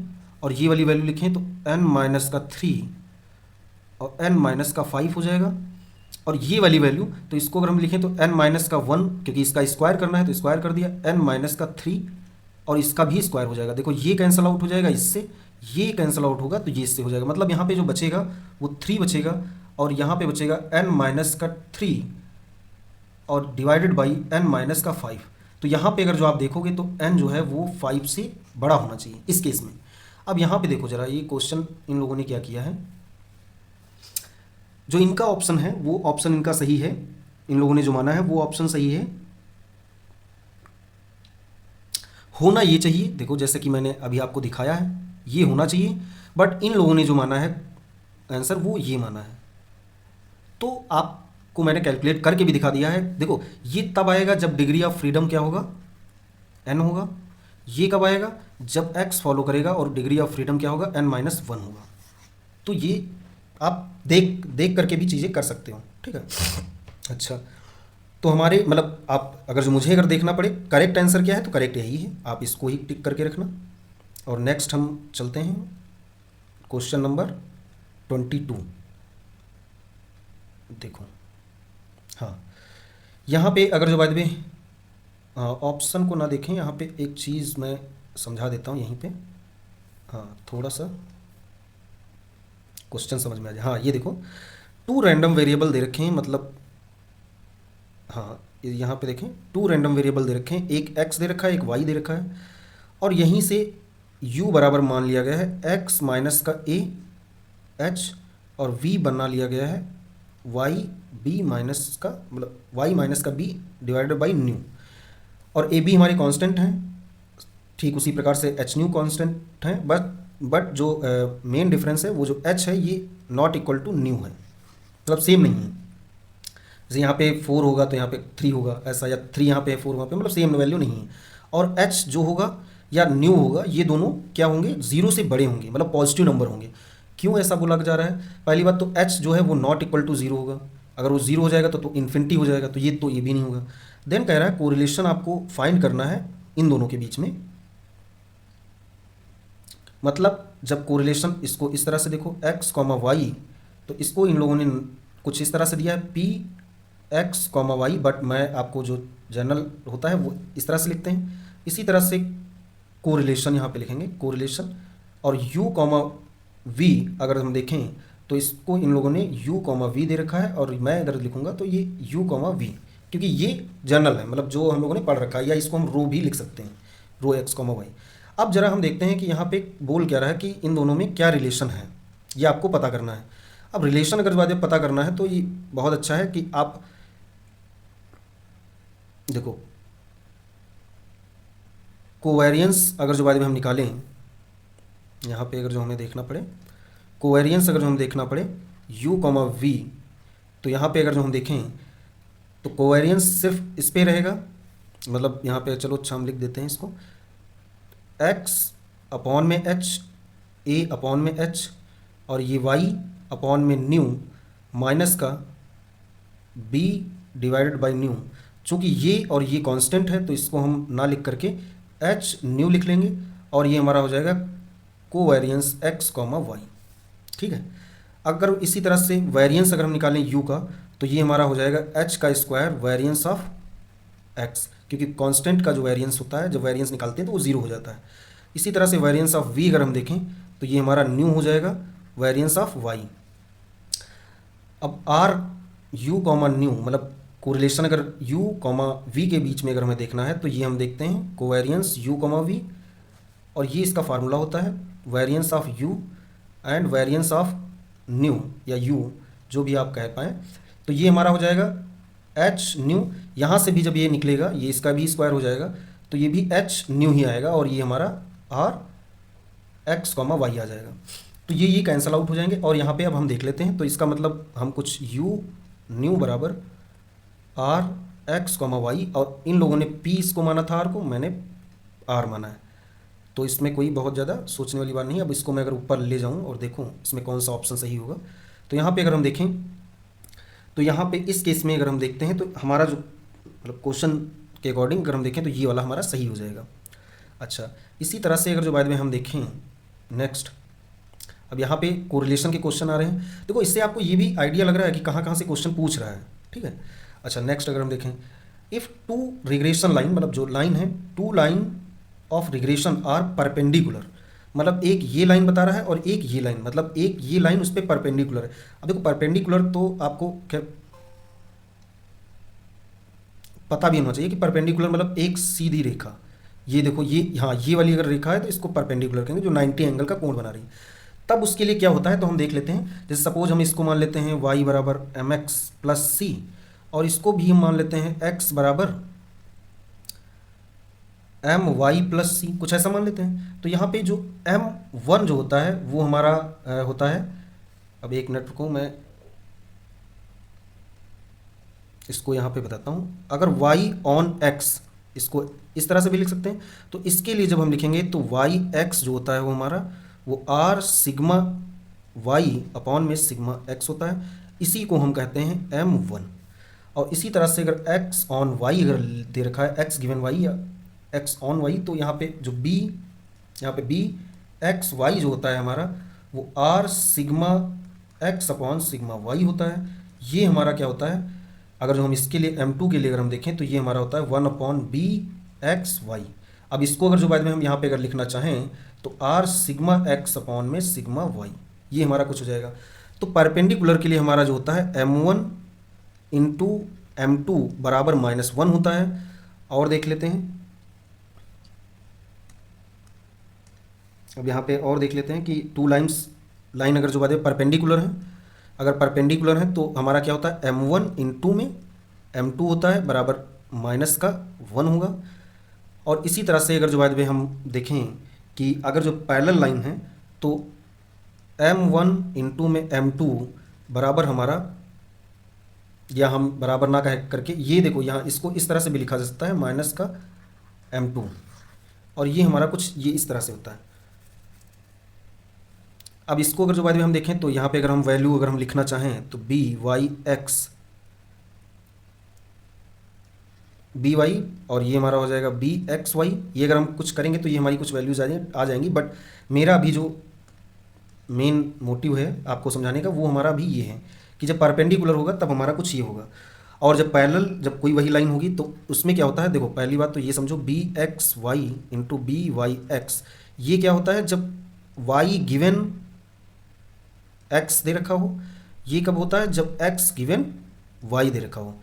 और ये वाली वैल्यू लिखें तो n-3 और n-5 हो जाएगा, और ये वाली वैल्यू तो इसको अगर हम लिखें तो n-1, क्योंकि इसका स्क्वायर करना है तो स्क्वायर कर दिया, n-3 और इसका भी स्क्वायर हो जाएगा। देखो ये कैंसिल आउट हो जाएगा इससे, ये कैंसिल आउट होगा तो ये इससे हो जाएगा। मतलब यहाँ पे जो बचेगा वो 3 बचेगा, और यहाँ पे बचेगा n-3 और डिवाइडेड बाई n-5। तो यहाँ पे अगर जो आप देखोगे तो n जो है वो 5 से बड़ा होना चाहिए इस केस में। अब यहाँ पे देखो जरा, ये क्वेश्चन इन लोगों ने क्या किया है, जो इनका ऑप्शन है वो ऑप्शन इनका सही है, इन लोगों ने जो माना है वो ऑप्शन सही है, होना ये चाहिए। देखो जैसे कि मैंने अभी आपको दिखाया है ये होना चाहिए, बट इन लोगों ने जो माना है आंसर वो ये माना है। तो आपको मैंने कैलकुलेट करके भी दिखा दिया है। देखो ये तब आएगा जब डिग्री ऑफ फ्रीडम क्या होगा, n होगा। ये कब आएगा, जब x फॉलो करेगा और डिग्री ऑफ फ्रीडम क्या होगा, n-1 होगा। तो ये आप देख करके भी चीज़ें कर सकते हो। ठीक है, अच्छा, तो हमारे मतलब आप अगर जो मुझे अगर देखना पड़े करेक्ट आंसर क्या है तो करेक्ट यही है, आप इसको ही टिक करके रखना। और नेक्स्ट हम चलते हैं क्वेश्चन नंबर 22। देखो हाँ, यहाँ पे अगर जो बात में ऑप्शन को ना देखें, यहाँ पे एक चीज़ मैं समझा देता हूँ यहीं पे, हाँ थोड़ा सा क्वेश्चन समझ में आ जाए। हाँ ये देखो 2 रैंडम वेरिएबल दे रखे हैं, मतलब हाँ यहाँ पे देखें 2 रैंडम वेरिएबल दे रखे हैं, एक x दे रखा है एक y दे रखा है, और यहीं से u बराबर मान लिया गया है x माइनस का a h, और v बना लिया गया है y b माइनस का मतलब y माइनस का b डिवाइडेड बाई न्यू, और a b हमारे कांस्टेंट हैं, ठीक उसी प्रकार से h न्यू कांस्टेंट हैं, बट जो मेन डिफरेंस है वो जो h है ये नॉट इक्वल टू न्यू है, मतलब सेम नहीं है। जैसे यहाँ पे 4 होगा तो यहाँ पे 3 होगा ऐसा, या 3 यहाँ पे 4 वहाँ पे, मतलब सेम वैल्यू नहीं है। और h जो होगा या न्यू होगा, ये दोनों क्या होंगे, 0 से बड़े होंगे, मतलब पॉजिटिव नंबर होंगे। क्यों ऐसा बोला जा रहा है? पहली बात तो h जो है वो नॉट इक्वल टू 0 होगा, अगर वो 0 हो जाएगा तो इन्फिनिटी हो जाएगा, तो ये भी नहीं होगा। देन कह रहा है कोरिलेशन आपको फाइंड करना है इन दोनों के बीच में। मतलब जब कोरिलेशन, इसको इस तरह से देखो x, y, तो इसको इन लोगों ने कुछ इस तरह से दिया है x, y, बट मैं आपको जो जनरल होता है वो इस तरह से लिखते हैं। इसी तरह से कोरिलेशन यहाँ पे लिखेंगे, कोरिलेशन, और u, v अगर हम देखें तो इसको इन लोगों ने u, v दे रखा है, और मैं इधर लिखूंगा तो ये u, v, क्योंकि ये जनरल है, मतलब जो हम लोगों ने पढ़ रखा है, या इसको हम रो भी लिख सकते हैं, रो x, y। अब जरा हम देखते हैं कि यहाँ पे बोल क्या रहा है कि इन दोनों में क्या रिलेशन है, ये आपको पता करना है। अब रिलेशन अगर बाद में पता करना है तो ये बहुत अच्छा है कि आप देखो, कोवेरियंस अगर जो बाद में हम निकालें, यहाँ पे अगर जो हमें देखना पड़े कोवेरियंस, अगर जो हम देखना पड़े u, v, तो यहाँ पे अगर जो हम देखें तो कोवेरियंस सिर्फ इस पे रहेगा, मतलब यहाँ पे चलो अच्छा हम लिख देते हैं इसको, x अपॉन में h, a अपॉन में h, और ये y अपॉन में न्यू माइनस का b डिवाइडेड बाई न्यू। चूँकि ये और ये कांस्टेंट है तो इसको हम ना लिख करके h न्यू लिख लेंगे, और ये हमारा हो जाएगा कोवेरियंस x, y। ठीक है। अगर इसी तरह से वेरिएंस अगर हम निकालें u का, तो ये हमारा हो जाएगा h का स्क्वायर वेरिएंस ऑफ x, क्योंकि कांस्टेंट का जो वेरिएंस होता है, जब वेरिएंस निकालते हैं तो वो 0 हो जाता है। इसी तरह से वेरिएंस ऑफ v अगर हम देखें तो ये हमारा न्यू हो जाएगा वेरिएंस ऑफ y। अब r, u, न्यू, मतलब कोरिलेशन अगर u, v के बीच में अगर हमें देखना है तो ये हम देखते हैं कोवेरियंस u, v, और ये इसका फार्मूला होता है variance of u and variance of new या u, जो भी आप कह पाएँ। तो ये हमारा हो जाएगा h न्यू, यहाँ से भी जब ये निकलेगा ये इसका भी स्क्वायर हो जाएगा, तो ये भी h न्यू ही आएगा, और ये हमारा r x, y आ जाएगा। तो ये कैंसल आउट हो जाएंगे, और यहाँ पे अब हम देख लेते हैं। तो इसका मतलब हम कुछ u न्यू बराबर r x, y, और इन लोगों ने p इसको माना था, r को मैंने r माना है, तो इसमें कोई बहुत ज़्यादा सोचने वाली बात नहीं है। अब इसको मैं अगर ऊपर ले जाऊं और देखूं इसमें कौन सा ऑप्शन सही होगा, तो यहाँ पे अगर हम देखें तो यहाँ पे इस केस में अगर हम देखते हैं तो हमारा जो मतलब क्वेश्चन के अकॉर्डिंग अगर हम देखें तो ये वाला हमारा सही हो जाएगा। अच्छा, इसी तरह से अगर जो बाद में हम देखें नेक्स्ट, अब यहाँ पे कोरिलेशन के क्वेश्चन आ रहे हैं। देखो इससे आपको ये भी आइडिया लग रहा है कि कहाँ कहाँ से क्वेश्चन पूछ रहा है। ठीक है। अच्छा, नेक्स्ट अगर हम देखें, इफ़ टू रिग्रेशन लाइन, मतलब जो लाइन है, two line of regression are perpendicular, मतलब एक ये लाइन बता रहा है और एक ये लाइन, मतलब एक ये लाइन उस पर परपेंडिकुलर है। अब देखो परपेंडिकुलर तो आपको क्या पता भी होना चाहिए कि परपेंडिकुलर मतलब एक सीधी रेखा। ये देखो ये, हाँ ये वाली अगर रेखा है तो इसको परपेंडिकुलर कहेंगे, जो 90 एंगल का कोण बना रही है। तब उसके लिए क्या होता है तो हम देख लेते हैं। जैसे सपोज हम इसको मान लेते हैं y बराबर mx प्लस सी, और इसको भी हम मान लेते हैं x बराबर my प्लस सी, कुछ ऐसा मान लेते हैं। तो यहाँ पे जो m1 जो होता है वो हमारा होता है, अब एक मिनट रुको मैं इसको यहाँ पे बताता हूँ। अगर y ऑन x, इसको इस तरह से भी लिख सकते हैं। तो इसके लिए जब हम लिखेंगे तो y x जो होता है वो हमारा वो r सिग्मा y अपॉन में सिग्मा x होता है, इसी को हम कहते हैं m1। और इसी तरह से अगर x ऑन y अगर दे रखा है x गिवन y या x ऑन y, तो यहाँ पे जो b, यहाँ पे b x y जो होता है हमारा वो r sigma x upon sigma y होता है। ये हमारा क्या होता है, अगर जो हम इसके लिए m2 के लिए अगर हम देखें तो ये हमारा होता है 1 अपॉन बी एक्स वाई। अब इसको अगर जो बाद में हम यहाँ पे अगर लिखना चाहें तो r सिग्मा x अपॉन में सिग्मा y, ये हमारा कुछ हो जाएगा। तो परपेंडिकुलर के लिए हमारा जो होता है m1 इंटू m2 बराबर -1 होता है। और देख लेते हैं, अब यहाँ पे और देख लेते हैं कि टू लाइन अगर जो बात है परपेंडिकुलर है, अगर परपेंडिकुलर है तो हमारा क्या होता है m1 इंटू में m2 होता है बराबर -1 होगा। और इसी तरह से अगर जो बात में हम देखें कि अगर जो पैरेलल लाइन है तो m1 इंटू में m2 बराबर हमारा या हम बराबर ना कह करके ये देखो यहाँ इसको इस तरह से भी लिखा जा सकता है माइनस का m2, और ये हमारा कुछ ये इस तरह से होता है। अब इसको अगर जो बाद में हम देखें तो यहाँ पे अगर हम वैल्यू अगर हम लिखना चाहें तो बी वाई और ये हमारा हो जाएगा बी एक्स वाई। ये अगर हम कुछ करेंगे तो ये हमारी कुछ वैल्यूज आ जाएंगी, बट मेरा अभी जो मेन मोटिव है आपको समझाने का वो हमारा भी ये है कि जब परपेंडिकुलर होगा तब हमारा कुछ ये होगा, और जब पैरेलल जब कोई वही लाइन होगी तो उसमें क्या होता है। देखो पहली बात तो ये समझो b x y into b y x, ये क्या होता है जब वाई गिवन एक्स दे रखा हो। ये कब होता है जब एक्स गिवन वाई दे रखा हो।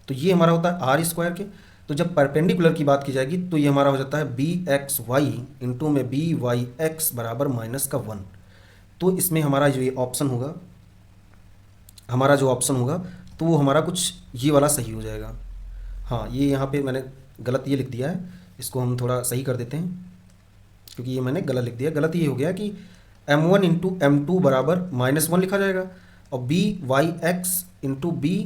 तो ये हमारा होता है आर स्क्वायर के। तो जब परपेंडिकुलर की बात की जाएगी तो ये हमारा हो जाता है बी एक्स वाई इंटू में बी वाई एक्स बराबर माइनस का 1। तो इसमें हमारा जो ये ऑप्शन होगा, हमारा जो ऑप्शन होगा तो वो हमारा कुछ ये वाला सही हो जाएगा। हाँ, ये यहाँ पे मैंने गलत ये लिख दिया है, इसको हम थोड़ा सही कर देते हैं क्योंकि ये मैंने गलत लिख दिया। गलत ये हो गया कि m1 इंटू m2 बराबर -1 लिखा जाएगा, और b y x into b,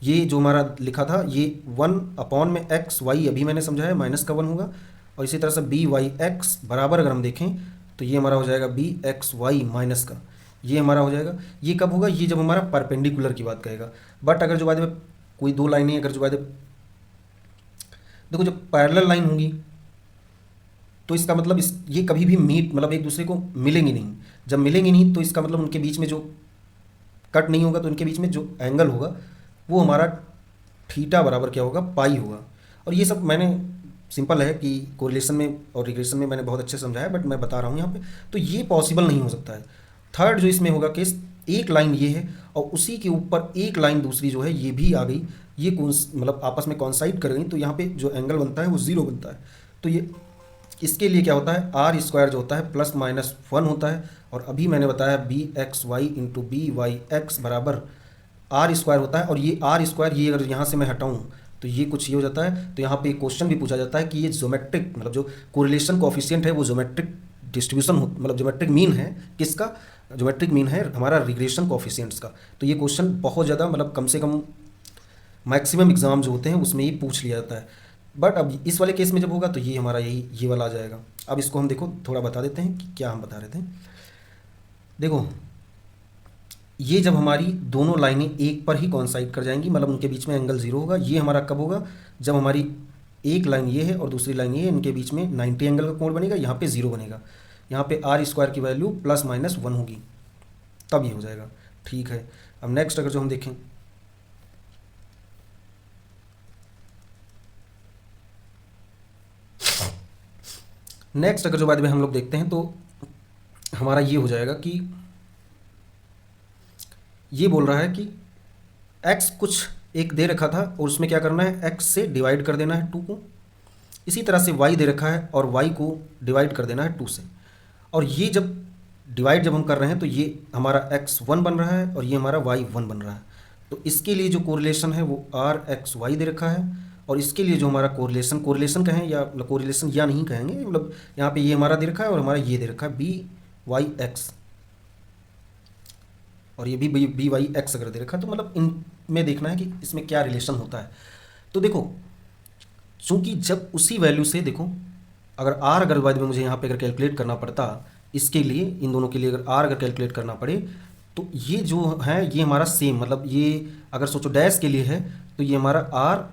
ये जो हमारा लिखा था ये 1 अपॉन में एक्स वाई अभी मैंने समझाया माइनस का 1 होगा। और इसी तरह से बी वाई एक्स बराबर अगर हम देखें तो ये हमारा हो जाएगा बी एक्स वाई माइनस का, ये हमारा हो जाएगा। ये कब होगा, ये जब हमारा परपेंडिकुलर की बात कहेगा। बट अगर जो बाद में कोई दो लाइनें अगर जो बाद में देखो जब पैरेलल लाइन होंगी तो इसका मतलब ये कभी भी मीट मतलब एक दूसरे को मिलेंगी नहीं। जब मिलेंगी नहीं तो इसका मतलब उनके बीच में जो कट नहीं होगा तो उनके बीच में जो एंगल होगा वो हमारा थीटा बराबर क्या होगा, पाई होगा। और ये सब मैंने सिंपल है कि कोरिलेशन में और रिग्रेशन में मैंने बहुत अच्छे से समझाया, बट मैं बता रहा हूँ यहाँ पे। तो ये पॉसिबल नहीं हो सकता है। थर्ड जो इसमें होगा केस, एक लाइन ये है और उसी के ऊपर एक लाइन दूसरी जो है ये भी आ गई, ये मतलब आपस में कॉन्साइड कर गई, तो यहाँ पे जो एंगल बनता है वो 0 बनता है। तो ये इसके लिए क्या होता है, आर स्क्वायर जो होता है +-1 होता है। और अभी मैंने बताया b x y into b y x बराबर आर स्क्वायर होता है। और ये आर स्क्वायर ये अगर यहाँ से मैं हटाऊँ तो ये कुछ ये हो जाता है। तो यहाँ पे एक क्वेश्चन भी पूछा जाता है कि ये ज्योमेट्रिक मतलब जो कोरिलेशन कोफिशिएंट है वो ज्योमेट्रिक डिस्ट्रीब्यूशन मतलब ज्योमेट्रिक मीन है किसका, ज्योमेट्रिक मीन है हमारा रिग्रेशन कोफिशिएंट्स का। तो ये क्वेश्चन बहुत ज़्यादा मतलब कम से कम मैक्सिमम एग्जाम जो होते हैं उसमें ये पूछ लिया जाता है। बट अब इस वाले केस में जब होगा तो ये हमारा ये वाला आ जाएगा। अब इसको हम देखो थोड़ा बता देते हैं कि क्या हम बता रहे थे। देखो ये जब हमारी दोनों लाइनें एक पर ही कॉन्साइड कर जाएंगी मतलब उनके बीच में एंगल 0 होगा, ये हमारा कब होगा, जब हमारी एक लाइन ये है और दूसरी लाइन ये है, इनके बीच में 90 एंगल का कोण बनेगा, यहाँ पे 0 बनेगा, यहाँ पे आर स्क्वायर की वैल्यू +-1 होगी, तब ये हो जाएगा। ठीक है, अब नेक्स्ट अगर जो हम देखें नेक्स्ट अगर जो बाद में हम लोग देखते हैं तो हमारा ये हो जाएगा कि ये बोल रहा है कि x कुछ एक दे रखा था और उसमें क्या करना है, x से डिवाइड कर देना है 2 को। इसी तरह से y दे रखा है और y को डिवाइड कर देना है 2 से। और ये जब डिवाइड जब हम कर रहे हैं तो ये हमारा x 1 बन रहा है और ये हमारा y 1 बन रहा है। तो इसके लिए जो कोरिलेशन है वो आर एक्स वाई दे रखा है, और इसके लिए जो हमारा कोरिलेशन कहें या मतलब कोरिलेशन या नहीं कहेंगे, मतलब यहाँ पे ये हमारा दे रखा है और हमारा ये दे रखा है बी वाई एक्स, और ये भी बी वाई एक्स अगर दे रखा है तो मतलब इनमें देखना है कि इसमें क्या रिलेशन होता है। तो देखो चूंकि जब उसी वैल्यू से देखो अगर आर अगर बाद में मुझे यहाँ पे अगर कैलकुलेट करना पड़ता इसके लिए, इन दोनों के लिए अगर आर अगर कैलकुलेट करना पड़े तो ये जो है ये हमारा सेम मतलब ये अगर सोचो डैश के लिए है तो ये हमारा आर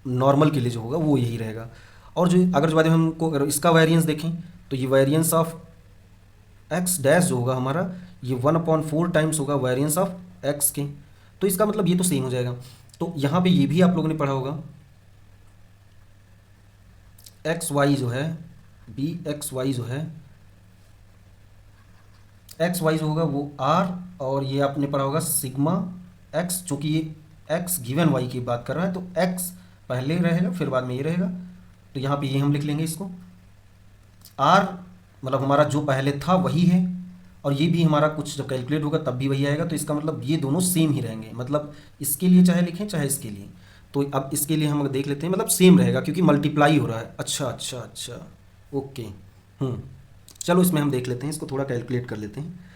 नॉर्मल के लिए जो होगा वो यही रहेगा। और जो अगर जो बाद में हमको अगर इसका वेरिएंस देखें तो ये वेरिएंस ऑफ एक्स डैश जो होगा हमारा ये 1/4 टाइम्स होगा वेरिएंस ऑफ एक्स के। तो इसका मतलब ये तो सेम हो जाएगा। तो यहाँ पे ये भी आप लोगों ने पढ़ा होगा एक्स वाई जो है बी एक्स वाई जो है एक्स वाई जो होगा वो आर, और ये आपने पढ़ा होगा सिग्मा एक्स, चूँकि ये एक्स गिवन वाई की बात कर रहा है तो एक्स पहले रहेगा फिर बाद में ये रहेगा। तो यहाँ पे ये हम लिख लेंगे इसको आर मतलब हमारा जो पहले था वही है, और ये भी हमारा कुछ जब कैलकुलेट होगा तब भी वही आएगा। तो इसका मतलब ये दोनों सेम ही रहेंगे, मतलब इसके लिए चाहे लिखें चाहे इसके लिए। तो अब इसके लिए हम देख लेते हैं मतलब सेम रहेगा क्योंकि मल्टीप्लाई हो रहा है। अच्छा अच्छा अच्छा ओके चलो इसमें हम देख लेते हैं, इसको थोड़ा कैलकुलेट कर लेते हैं।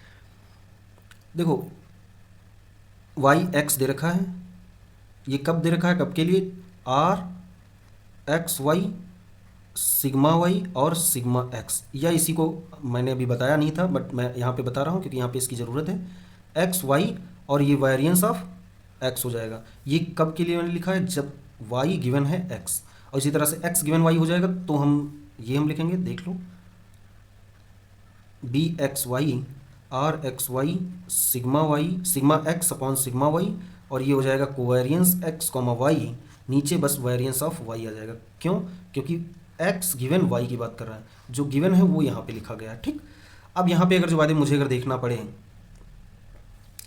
देखो वाई एक्स दे रखा है ये कब दे रखा है, कब के लिए, r x y sigma y और सिग्मा एक्स, या इसी को मैंने अभी बताया नहीं था बट मैं यहाँ पे बता रहा हूँ क्योंकि यहाँ पे इसकी ज़रूरत है, एक्स वाई और ये वेरिएंस ऑफ एक्स हो जाएगा। ये कब के लिए मैंने लिखा है, जब वाई गिवन है एक्स, और इसी तरह से एक्स गिवन वाई हो जाएगा तो हम लिखेंगे, देख लो, b x y r x y sigma x upon sigma y, और ये हो जाएगा कोवेरियंस एक्स कॉमा वाई, नीचे बस वेरिएंस ऑफ वाई आ जाएगा। क्यों, क्योंकि एक्स गिवन वाई की बात कर रहा है, जो गिवन है वो यहाँ पे लिखा गया है। ठीक, अब यहाँ पे अगर जो बातें मुझे अगर देखना पड़े,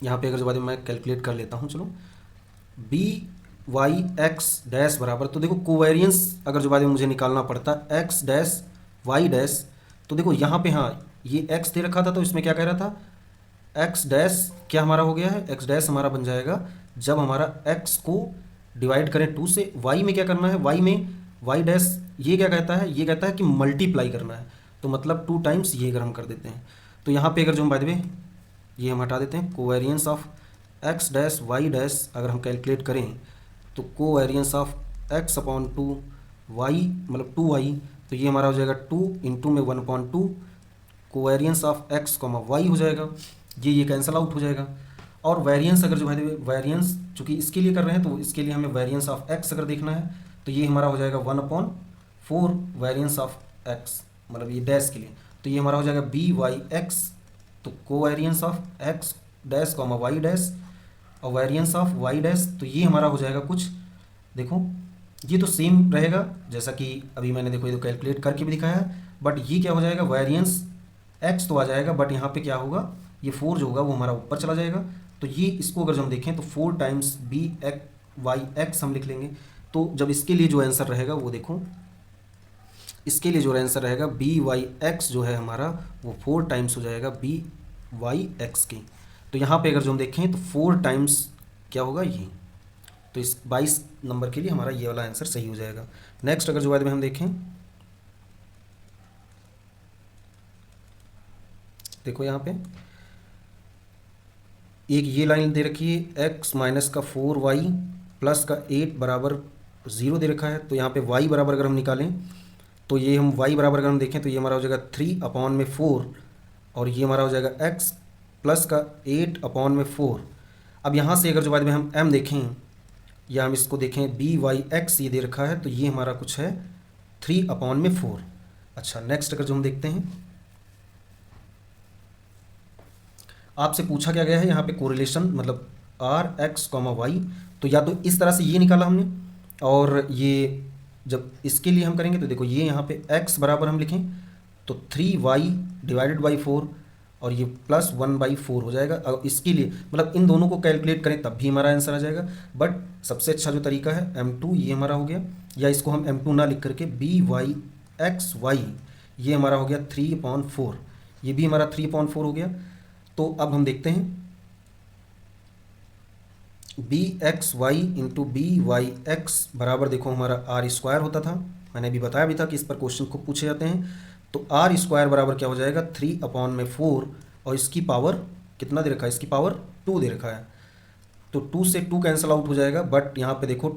यहाँ पे अगर जो बातें मैं कैलकुलेट कर लेता हूँ, चलो, बी वाई एक्स डैश बराबर, तो देखो कोवेरियंस अगर जो बातें मुझे निकालना पड़ता एक्स डैश वाई डैश, तो देखो यहाँ पे, हाँ ये एक्स दे रखा था तो इसमें क्या कह रहा था, एक्स डैश क्या हमारा हो गया है, एक्स डैश हमारा बन जाएगा जब हमारा एक्स को डिवाइड करें 2 से, वाई में क्या करना है, वाई में वाई डैश ये क्या कहता है, ये कहता है कि मल्टीप्लाई करना है, तो मतलब 2 टाइम्स ये अगर हम कर देते हैं तो यहाँ पे अगर जो हम बाय द वे ये हम हटा देते हैं, covariance of x dash y dash अगर हम कैलकुलेट करें तो covariance of x upon 2 y मतलब 2 वाई, तो ये हमारा हो जाएगा 2 इंटू में 1/2 covariance of x comma y हो जाएगा, ये कैंसिल आउट हो जाएगा। और वेरिएंस अगर जो भाई वेरिएंस चूंकि इसके लिए कर रहे हैं तो इसके लिए हमें वेरिएंस ऑफ एक्स अगर देखना है तो ये हमारा हो जाएगा 1/4 वेरिएंस ऑफ एक्स, मतलब ये डैश के लिए, तो ये हमारा हो जाएगा बी वाई एक्स, तो covariance of x dash comma y dash और वेरिएंस ऑफ वाई डैश, तो ये हमारा हो जाएगा कुछ, देखो ये तो सेम रहेगा जैसा कि अभी मैंने देखो ये तो कैलकुलेट करके भी दिखाया है, बट ये क्या हो जाएगा, वेरिएंस एक्स तो आ जाएगा बट यहाँ पे क्या होगा, ये 4 जो होगा वो हमारा ऊपर चला जाएगा, तो ये इसको अगर जो हम देखें तो 4 times b x y x हम लिख लेंगे। तो जब इसके लिए जो आंसर रहेगा वो देखो, इसके लिए जो आंसर रहेगा बी वाई एक्स जो है हमारा वो 4 टाइम्स हो जाएगा बी वाई एक्स की, तो यहाँ पे अगर जो हम देखें तो 4 टाइम्स क्या होगा ये, तो इस 22 नंबर के लिए हमारा ये वाला आंसर सही हो जाएगा। नेक्स्ट अगर जो बाद में हम देखें, देखो यहाँ पे एक ये लाइन दे रखी है, एक्स माइनस का 4y प्लस का 8 बराबर 0 दे रखा है, तो यहाँ पे y बराबर अगर हम निकालें तो ये हम y बराबर अगर हम देखें तो ये हमारा हो जाएगा 3/4 और ये हमारा हो जाएगा x प्लस का 8/4। अब यहाँ से अगर जो बाद में हम m देखें या हम इसको देखें by(x) ये दे रखा है तो ये हमारा कुछ है 3/4। अच्छा नेक्स्ट अगर जो हम देखते हैं, आपसे पूछा क्या गया है यहाँ पे कोरिलेशन मतलब आर एक्स कॉमा वाई, तो या तो इस तरह से ये निकाला हमने, और ये जब इसके लिए हम करेंगे तो देखो ये यहाँ पे x बराबर हम लिखें तो 3y डिवाइडेड बाई 4 और ये प्लस 1/4 हो जाएगा। अब इसके लिए मतलब इन दोनों को कैलकुलेट करें तब भी हमारा आंसर आ जाएगा, बट सबसे अच्छा जो तरीका है m2 ये हमारा हो गया, या इसको हम m2 ना लिख करके by(xy) ये हमारा हो गया 3/4, ये भी हमारा 3/4 हो गया। तो अब हम देखते हैं b x y into b y x बराबर देखो हमारा आर स्क्वायर होता था, मैंने अभी बताया भी था कि इस पर क्वेश्चन को पूछे जाते हैं, तो आर स्क्वायर बराबर क्या हो जाएगा 3/4 और इसकी पावर कितना दे रखा है, इसकी पावर 2 दे रखा है, तो 2 से 2 कैंसिल आउट हो जाएगा, बट यहाँ पे देखो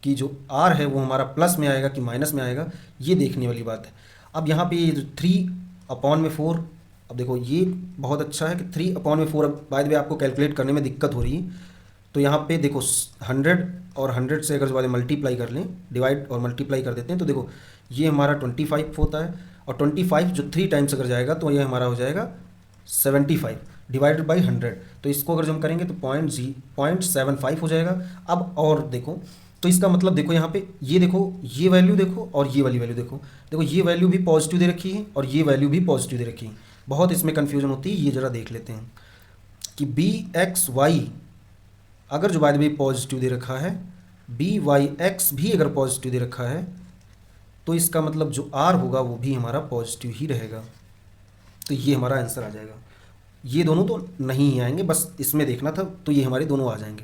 कि जो आर है वो हमारा प्लस में आएगा कि माइनस में आएगा ये देखने वाली बात है। अब यहाँ पे ये जो 3/4, अब देखो ये बहुत अच्छा है कि 3/4 बाय द वे आपको कैलकुलेट करने में दिक्कत हो रही है, तो यहाँ पे देखो 100 और 100 से अगर जो बात मल्टीप्लाई कर लें, डिवाइड और मल्टीप्लाई कर देते हैं तो देखो ये हमारा 25 होता है, और 25 जो 3 टाइम्स अगर जाएगा तो ये हमारा हो जाएगा 75 डिवाइडेड बाई 100, तो इसको अगर जो हम करेंगे तो 0.75 हो जाएगा। अब और देखो तो इसका मतलब देखो यहाँ पे ये देखो ये वैल्यू देखो और ये वाली वैल्यू देखो, देखो ये वैल्यू भी पॉजिटिव दे रखी है और ये वैल्यू भी पॉजिटिव दे रखी है, बहुत इसमें कन्फ्यूजन होती है। ये ज़रा देख लेते हैं कि बी एक्स वाई अगर जो बाय द वे पॉजिटिव दे रखा है, बी वाई एक्स भी अगर पॉजिटिव दे रखा है तो इसका मतलब जो आर होगा वो भी हमारा पॉजिटिव ही रहेगा, तो ये हमारा आंसर आ जाएगा। ये दोनों तो नहीं ही आएंगे, बस इसमें देखना था, तो ये हमारे दोनों आ जाएंगे,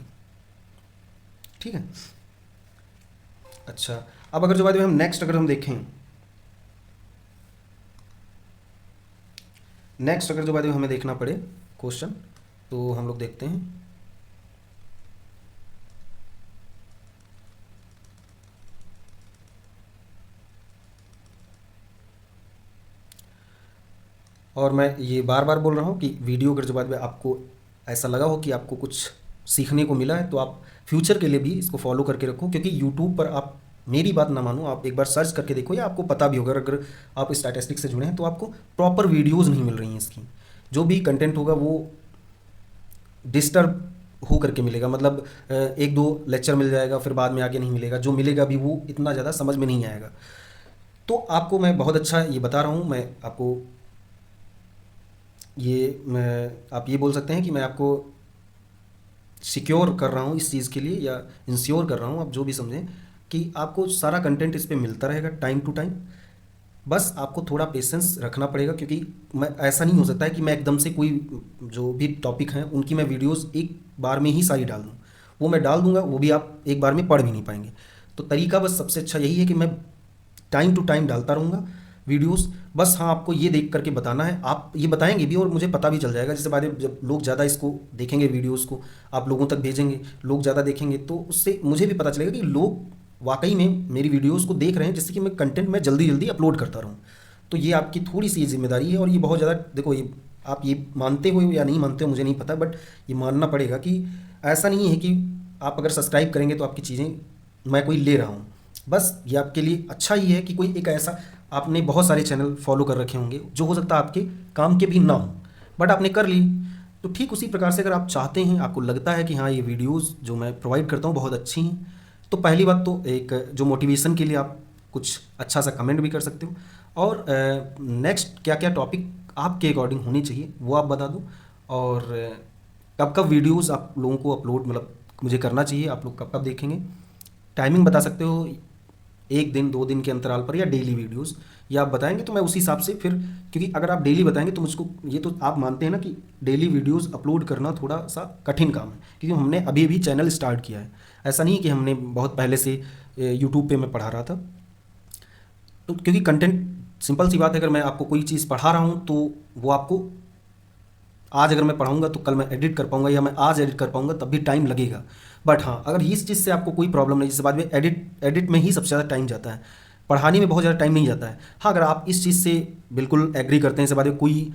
ठीक है। अच्छा अब अगर जो बात में हम नेक्स्ट अगर हम देखें, नेक्स्ट अगर जो बात में हमें देखना पड़े क्वेश्चन, तो हम लोग देखते हैं और मैं ये बार बार बोल रहा हूँ कि वीडियो अगर जो बाद में आपको ऐसा लगा हो कि आपको कुछ सीखने को मिला है तो आप फ्यूचर के लिए भी इसको फॉलो करके रखो, क्योंकि यूट्यूब पर आप मेरी बात ना मानो, आप एक बार सर्च करके देखो या आपको पता भी होगा, अगर आप स्टैटिस्टिक्स से जुड़े हैं तो आपको प्रॉपर वीडियोज़ नहीं मिल रही हैं इसकी। जो भी कंटेंट होगा वो डिस्टर्ब हो करके मिलेगा, मतलब एक दो लेक्चर मिल जाएगा फिर बाद में आगे नहीं मिलेगा, जो मिलेगा भी वो इतना ज़्यादा समझ में नहीं आएगा। तो आपको मैं बहुत अच्छा ये बता रहा हूँ, मैं आपको आप ये बोल सकते हैं कि मैं आपको सिक्योर कर रहा हूँ इस चीज़ के लिए, या इंश्योर कर रहा हूँ, आप जो भी समझें, कि आपको सारा कंटेंट इस पे मिलता रहेगा टाइम टू टाइम। बस आपको थोड़ा पेशेंस रखना पड़ेगा, क्योंकि मैं ऐसा नहीं हो सकता है कि मैं एकदम से कोई जो भी टॉपिक हैं उनकी मैं वीडियोस एक बार में ही सारी डाल दूँ। वो मैं डाल दूंगा, वो भी आप एक बार में पढ़ भी नहीं पाएंगे। तो तरीका बस सबसे अच्छा यही है कि मैं टाइम टू टाइम डालता रहूँगा वीडियोस। बस हाँ, आपको ये देख करके बताना है, आप ये बताएंगे भी और मुझे पता भी चल जाएगा। जैसे बाद में जब लोग ज़्यादा इसको देखेंगे, वीडियोस को आप लोगों तक भेजेंगे, लोग ज़्यादा देखेंगे तो उससे मुझे भी पता चलेगा कि लोग वाकई में मेरी वीडियोस को देख रहे हैं, जिससे कि मैं कंटेंट में जल्दी जल्दी अपलोड करता रहूँ। तो ये आपकी थोड़ी सी जिम्मेदारी है, और ये बहुत ज़्यादा, देखो ये आप ये मानते हो या नहीं मानते हो मुझे नहीं पता, बट ये मानना पड़ेगा कि ऐसा नहीं है कि आप अगर सब्सक्राइब करेंगे तो आपकी चीज़ें मैं कोई ले रहा हूँ। बस ये आपके लिए अच्छा ही है कि कोई एक ऐसा, आपने बहुत सारे चैनल फॉलो कर रखे होंगे जो हो सकता है आपके काम के भी ना हो, बट आपने कर ली। तो ठीक उसी प्रकार से अगर आप चाहते हैं, आपको लगता है कि हाँ ये वीडियोस जो मैं प्रोवाइड करता हूँ बहुत अच्छी हैं, तो पहली बात तो एक जो मोटिवेशन के लिए आप कुछ अच्छा सा कमेंट भी कर सकते हो, और नेक्स्ट क्या क्या टॉपिक आपके अकॉर्डिंग होनी चाहिए वो आप बता दो, और कब कब वीडियोस आप लोगों को अपलोड मतलब मुझे करना चाहिए, आप लोग कब कब देखेंगे, टाइमिंग बता सकते हो, एक दिन दो दिन के अंतराल पर या डेली वीडियोस, ये आप बताएंगे तो मैं उसी हिसाब से फिर, क्योंकि अगर आप डेली बताएंगे तो मुझको, ये तो आप मानते हैं ना कि डेली वीडियोस अपलोड करना थोड़ा सा कठिन काम है, क्योंकि हमने अभी अभी चैनल स्टार्ट किया है। ऐसा नहीं है कि हमने बहुत पहले से यूट्यूब पे मैं पढ़ा रहा था। तो क्योंकि कंटेंट, सिंपल सी बात है, अगर मैं आपको कोई चीज़ पढ़ा रहा हूँ तो वो आपको आज अगर मैं पढ़ाऊँगा तो कल मैं एडिट कर पाऊँगा, या मैं आज एडिट कर पाऊँगा तब भी टाइम लगेगा। बट हाँ, अगर इस चीज़ से आपको कोई प्रॉब्लम नहीं, जैसे बाद में एडिट में ही सबसे ज़्यादा टाइम जाता है, पढ़ाने में बहुत ज़्यादा टाइम नहीं जाता है। हाँ, अगर आप इस चीज़ से बिल्कुल एग्री करते हैं, जैसे बाद में कोई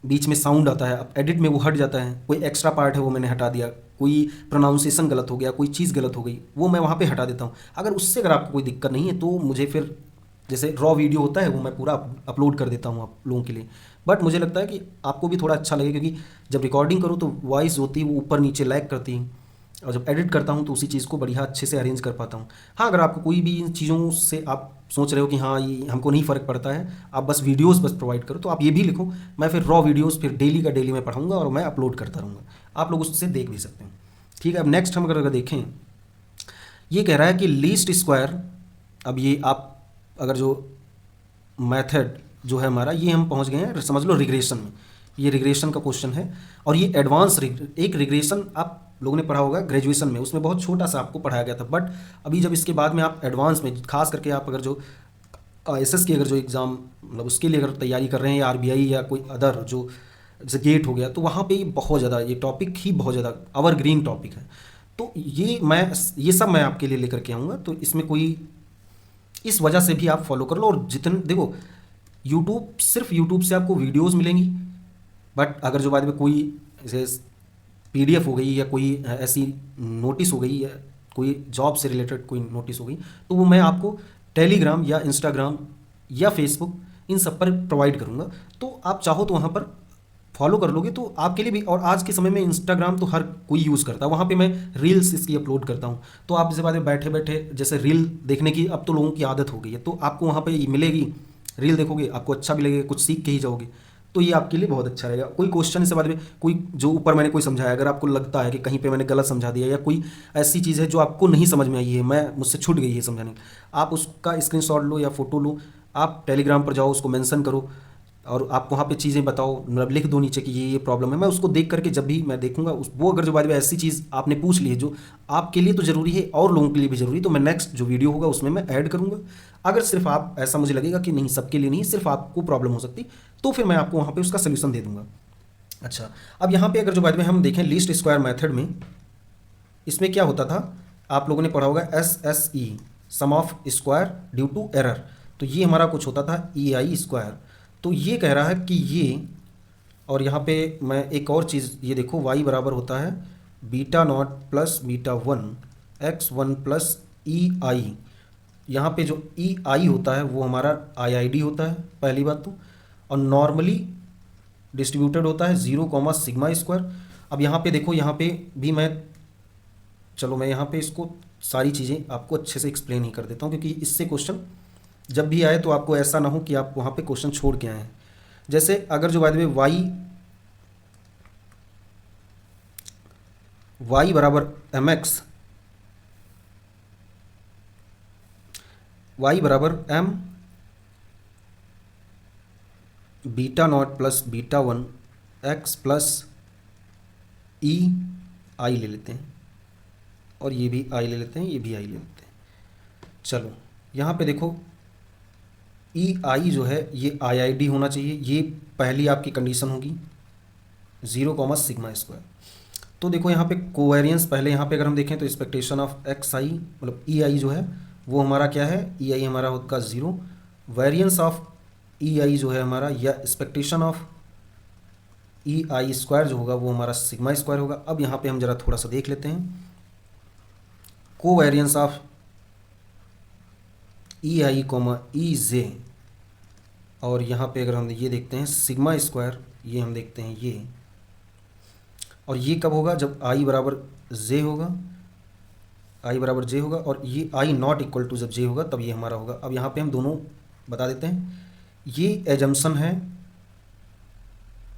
बीच में साउंड आता है, अब एडिट में वो हट जाता है, कोई एक्स्ट्रा पार्ट है वो मैंने हटा दिया, कोई प्रोनाउंसिएशन गलत हो गया, कोई चीज़ गलत हो गई, वो मैं वहाँ पे हटा देता हूँ। अगर उससे अगर आपको कोई दिक्कत नहीं है तो मुझे फिर, जैसे रॉ वीडियो होता है वो मैं पूरा अपलोड कर देता हूँ आप लोगों के लिए। बट मुझे लगता है कि आपको भी थोड़ा अच्छा लगे, क्योंकि जब रिकॉर्डिंग करो तो वॉइस होती है वो ऊपर नीचे लैग करती है, और जब एडिट करता हूँ तो उसी चीज़ को बढ़िया अच्छे से अरेंज कर पाता हूँ। हाँ, अगर आपको कोई भी इन चीज़ों से आप सोच रहे हो कि हाँ ये हमको नहीं फ़र्क पड़ता है, आप बस वीडियोस बस प्रोवाइड करो, तो आप ये भी लिखो, मैं फिर रॉ वीडियोस फिर डेली का डेली मैं पढ़ाऊँगा और मैं अपलोड करता रहूँगा, आप लोग उससे देख भी सकते हैं। ठीक है, अब नेक्स्ट हम अगर देखें, ये कह रहा है कि लीस्ट स्क्वायर, अब ये आप अगर जो मेथड जो है हमारा, ये हम पहुंच गए हैं समझ लो रिग्रेशन में। ये रिग्रेशन का क्वेश्चन है, और ये एडवांस एक रिग्रेशन आप लोगों ने पढ़ा होगा ग्रेजुएशन में, उसमें बहुत छोटा सा आपको पढ़ाया गया था, बट अभी जब इसके बाद में आप एडवांस में, खास करके आप अगर जो एसएस की अगर जो एग्ज़ाम मतलब उसके लिए अगर तैयारी कर रहे हैं, या आरबीआई या कोई अदर जो जैसे गेट हो गया, तो वहाँ पे ये बहुत ज़्यादा, ये टॉपिक ही बहुत ज़्यादा एवरग्रीन टॉपिक है। तो ये सब मैं आपके लिए लेकर के आऊँगा, तो इसमें कोई, इस वजह से भी आप फॉलो कर लो। और जितने देखो, यूट्यूब, सिर्फ यूट्यूब से आपको वीडियोस मिलेंगी, बट अगर जो बाद में कोई जैसे पीडीएफ हो गई, या कोई ऐसी नोटिस हो गई, या कोई जॉब से रिलेटेड कोई नोटिस हो गई, तो वो मैं आपको टेलीग्राम या इंस्टाग्राम या फेसबुक इन सब पर प्रोवाइड करूँगा। तो आप चाहो तो वहाँ पर फॉलो कर लोगे तो आपके लिए भी। और आज के समय में इंस्टाग्राम तो हर कोई यूज़ करता है, वहाँ पे मैं रील्स इसकी अपलोड करता हूँ, तो आप जैसे बाद में बैठे बैठे जैसे रील देखने की अब तो लोगों की आदत हो गई है, तो आपको वहाँ पे मिलेगी, रील देखोगे, आपको अच्छा भी लगेगा, कुछ सीख के ही जाओगे, तो ये आपके लिए बहुत अच्छा रहेगा। कोई क्वेश्चन से बाद में, कोई जो ऊपर मैंने कोई समझाया, अगर आपको लगता है कि कहीं पे मैंने गलत समझा दिया, या कोई ऐसी चीज़ है जो आपको नहीं समझ में आई है, मैं मुझसे छूट गई है समझाने, आप उसका स्क्रीनशॉट लो या फोटो लो, आप टेलीग्राम पर जाओ, उसको मेंशन करो, और आप वहाँ पे चीज़ें बताओ, मतलब लिख दो नीचे कि ये प्रॉब्लम है, मैं उसको देख करके जब भी मैं देखूंगा वो अगर जो बाद में ऐसी चीज़ आपने पूछ ली है जो आपके लिए तो ज़रूरी है और लोगों के लिए भी ज़रूरी, तो मैं नेक्स्ट जो वीडियो होगा उसमें मैं ऐड करूँगा। अगर सिर्फ आप, ऐसा मुझे लगेगा कि नहीं सबके लिए नहीं, सिर्फ आपको प्रॉब्लम हो सकती, तो फिर मैं आपको वहाँ पर उसका सोल्यूशन दे दूँगा। अच्छा, अब यहाँ पर अगर जो बाद में हम देखें लीस्ट स्क्वायर मैथड में, इसमें क्या होता था, आप लोगों ने पढ़ा होगा SSE, sum of square due to error, तो ये हमारा कुछ होता था EI स्क्वायर। तो ये कह रहा है कि ये, और यहाँ पे मैं एक और चीज़ ये देखो, y बराबर होता है beta naught plus beta one x one plus e i. यहाँ पे जो ई आई होता है वो हमारा आई आई डी होता है पहली बात तो, और नॉर्मली डिस्ट्रीब्यूटेड होता है 0, सिग्मा स्क्वायर। अब यहाँ पे देखो, यहाँ पे भी मैं यहाँ पे इसको सारी चीज़ें आपको अच्छे से एक्सप्लेन ही कर देता हूँ, क्योंकि इससे क्वेश्चन जब भी आए तो आपको ऐसा ना हो कि आप वहाँ पे क्वेश्चन छोड़ के आए हैं। जैसे अगर जो बाय द वे y बराबर mx, y बराबर m beta naught plus beta one x plus e i ले लेते हैं, और ये भी आई ले लेते हैं, ये भी आई ले लेते हैं। चलो यहाँ पे देखो, ई आई जो है ये आई आई डी होना चाहिए, ये पहली आपकी कंडीशन होगी 0, सिग्मा स्क्वायर। तो देखो यहाँ पे कोवेरियंस, पहले यहाँ पे अगर हम देखें तो एक्सपेक्टेशन ऑफ एक्स आई मतलब ई आई जो है वो हमारा क्या है, ई आई हमारा होगा 0। वेरियंस ऑफ ई आई जो है हमारा, या expectation of e I square जो होगा वो हमारा सिग्मा स्क्वायर होगा। अब यहाँ पे हम जरा थोड़ा सा देख लेते हैं, covariance of e i comma e j, और यहाँ पे अगर हम ये देखते हैं सिग्मा स्क्वायर, ये हम देखते हैं ये, और ये कब होगा, जब आई बराबर जे होगा, आई बराबर जे होगा, और ये आई नॉट इक्वल टू जब जे होगा तब ये हमारा होगा। अब यहाँ पे हम दोनों बता देते हैं, ये एजम्पशन है,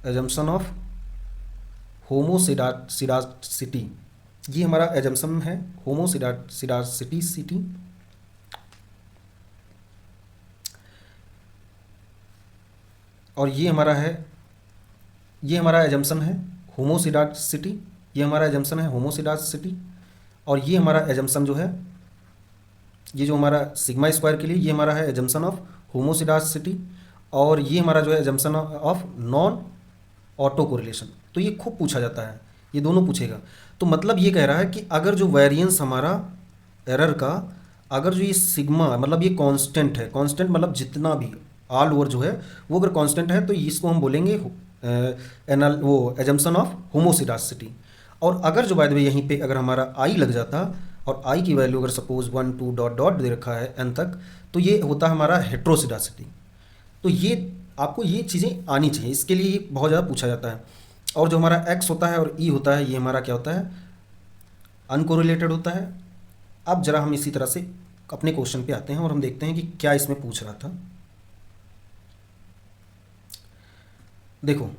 एजम्पशन ऑफ होमोसिडासिटी, ये हमारा एजम्पशन है होमोसिडासिटी, और ये हमारा एजम्पशन है होमोसिडासिटी, ये हमारा एजम्पशन है होमोसिडासिटी, और ये हमारा एजम्पशन जो है, ये जो हमारा सिग्मा स्क्वायर के लिए ये हमारा है एजम्पशन ऑफ होमोसिडासिटी, और ये हमारा जो है assumption of non auto correlation. तो ये खूब पूछा जाता है, ये दोनों पूछेगा। तो मतलब ये कह रहा है कि अगर जो वेरिएंस हमारा एरर का, अगर जो ये सिग्मा मतलब ये कांस्टेंट है, कांस्टेंट मतलब जितना भी ऑल ओवर जो है वो अगर कांस्टेंट है तो इसको हम बोलेंगे वो एजम्पशन ऑफ होमोसिडासिटी। और अगर जो बाय द वे यहीं पे अगर हमारा आई लग जाता, और आई की वैल्यू अगर सपोज 1 2 डॉट डॉट दे रखा है एन तक, तो ये होता है हमारा हेट्रोसिडासिटी। तो ये आपको ये चीज़ें आनी चाहिए, इसके लिए ये बहुत ज़्यादा पूछा जाता है। और जो हमारा एक्स होता है और ई होता है, ये हमारा क्या होता है, अनकोरिलेटेड होता है। अब जरा हम इसी तरह से अपने क्वेश्चन पे आते हैं और हम देखते हैं कि क्या इसमें पूछ रहा था। देखो,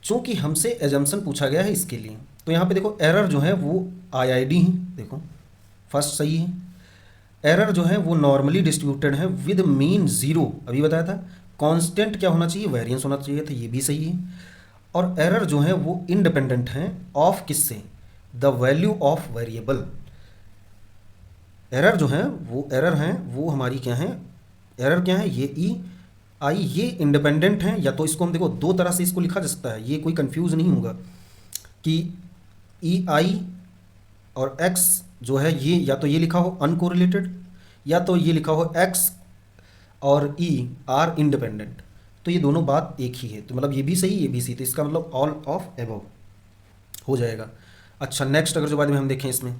चूंकि हमसे एजम्पशन पूछा गया है इसके लिए, तो यहाँ पे देखो एरर जो है वो आई आई डी है, देखो फर्स्ट सही है। एरर जो है वो नॉर्मली डिस्ट्रीब्यूटेड है विद मीन 0, अभी बताया था। कांस्टेंट क्या होना चाहिए, वेरिएंस होना चाहिए था, ये भी सही है। और एरर जो है वो इंडिपेंडेंट है ऑफ किससे, the value of variable. Error जो है वो हमारी क्या है, एरर क्या है, ये ई आई, ये इंडिपेंडेंट है। या तो इसको हम देखो दो तरह से इसको लिखा जा सकता है, ये कोई कंफ्यूज नहीं होगा कि ई आई और एक्स जो है ये, या तो ये लिखा हो अनकोरिलेटेड, या तो ये लिखा हो एक्स और ई आर इंडिपेंडेंट। तो ये दोनों बात एक ही है, तो मतलब ये भी सही ये भी सही, तो इसका मतलब ऑल ऑफ एबव हो जाएगा। अच्छा नेक्स्ट अगर जो बाद में हम देखें इसमें,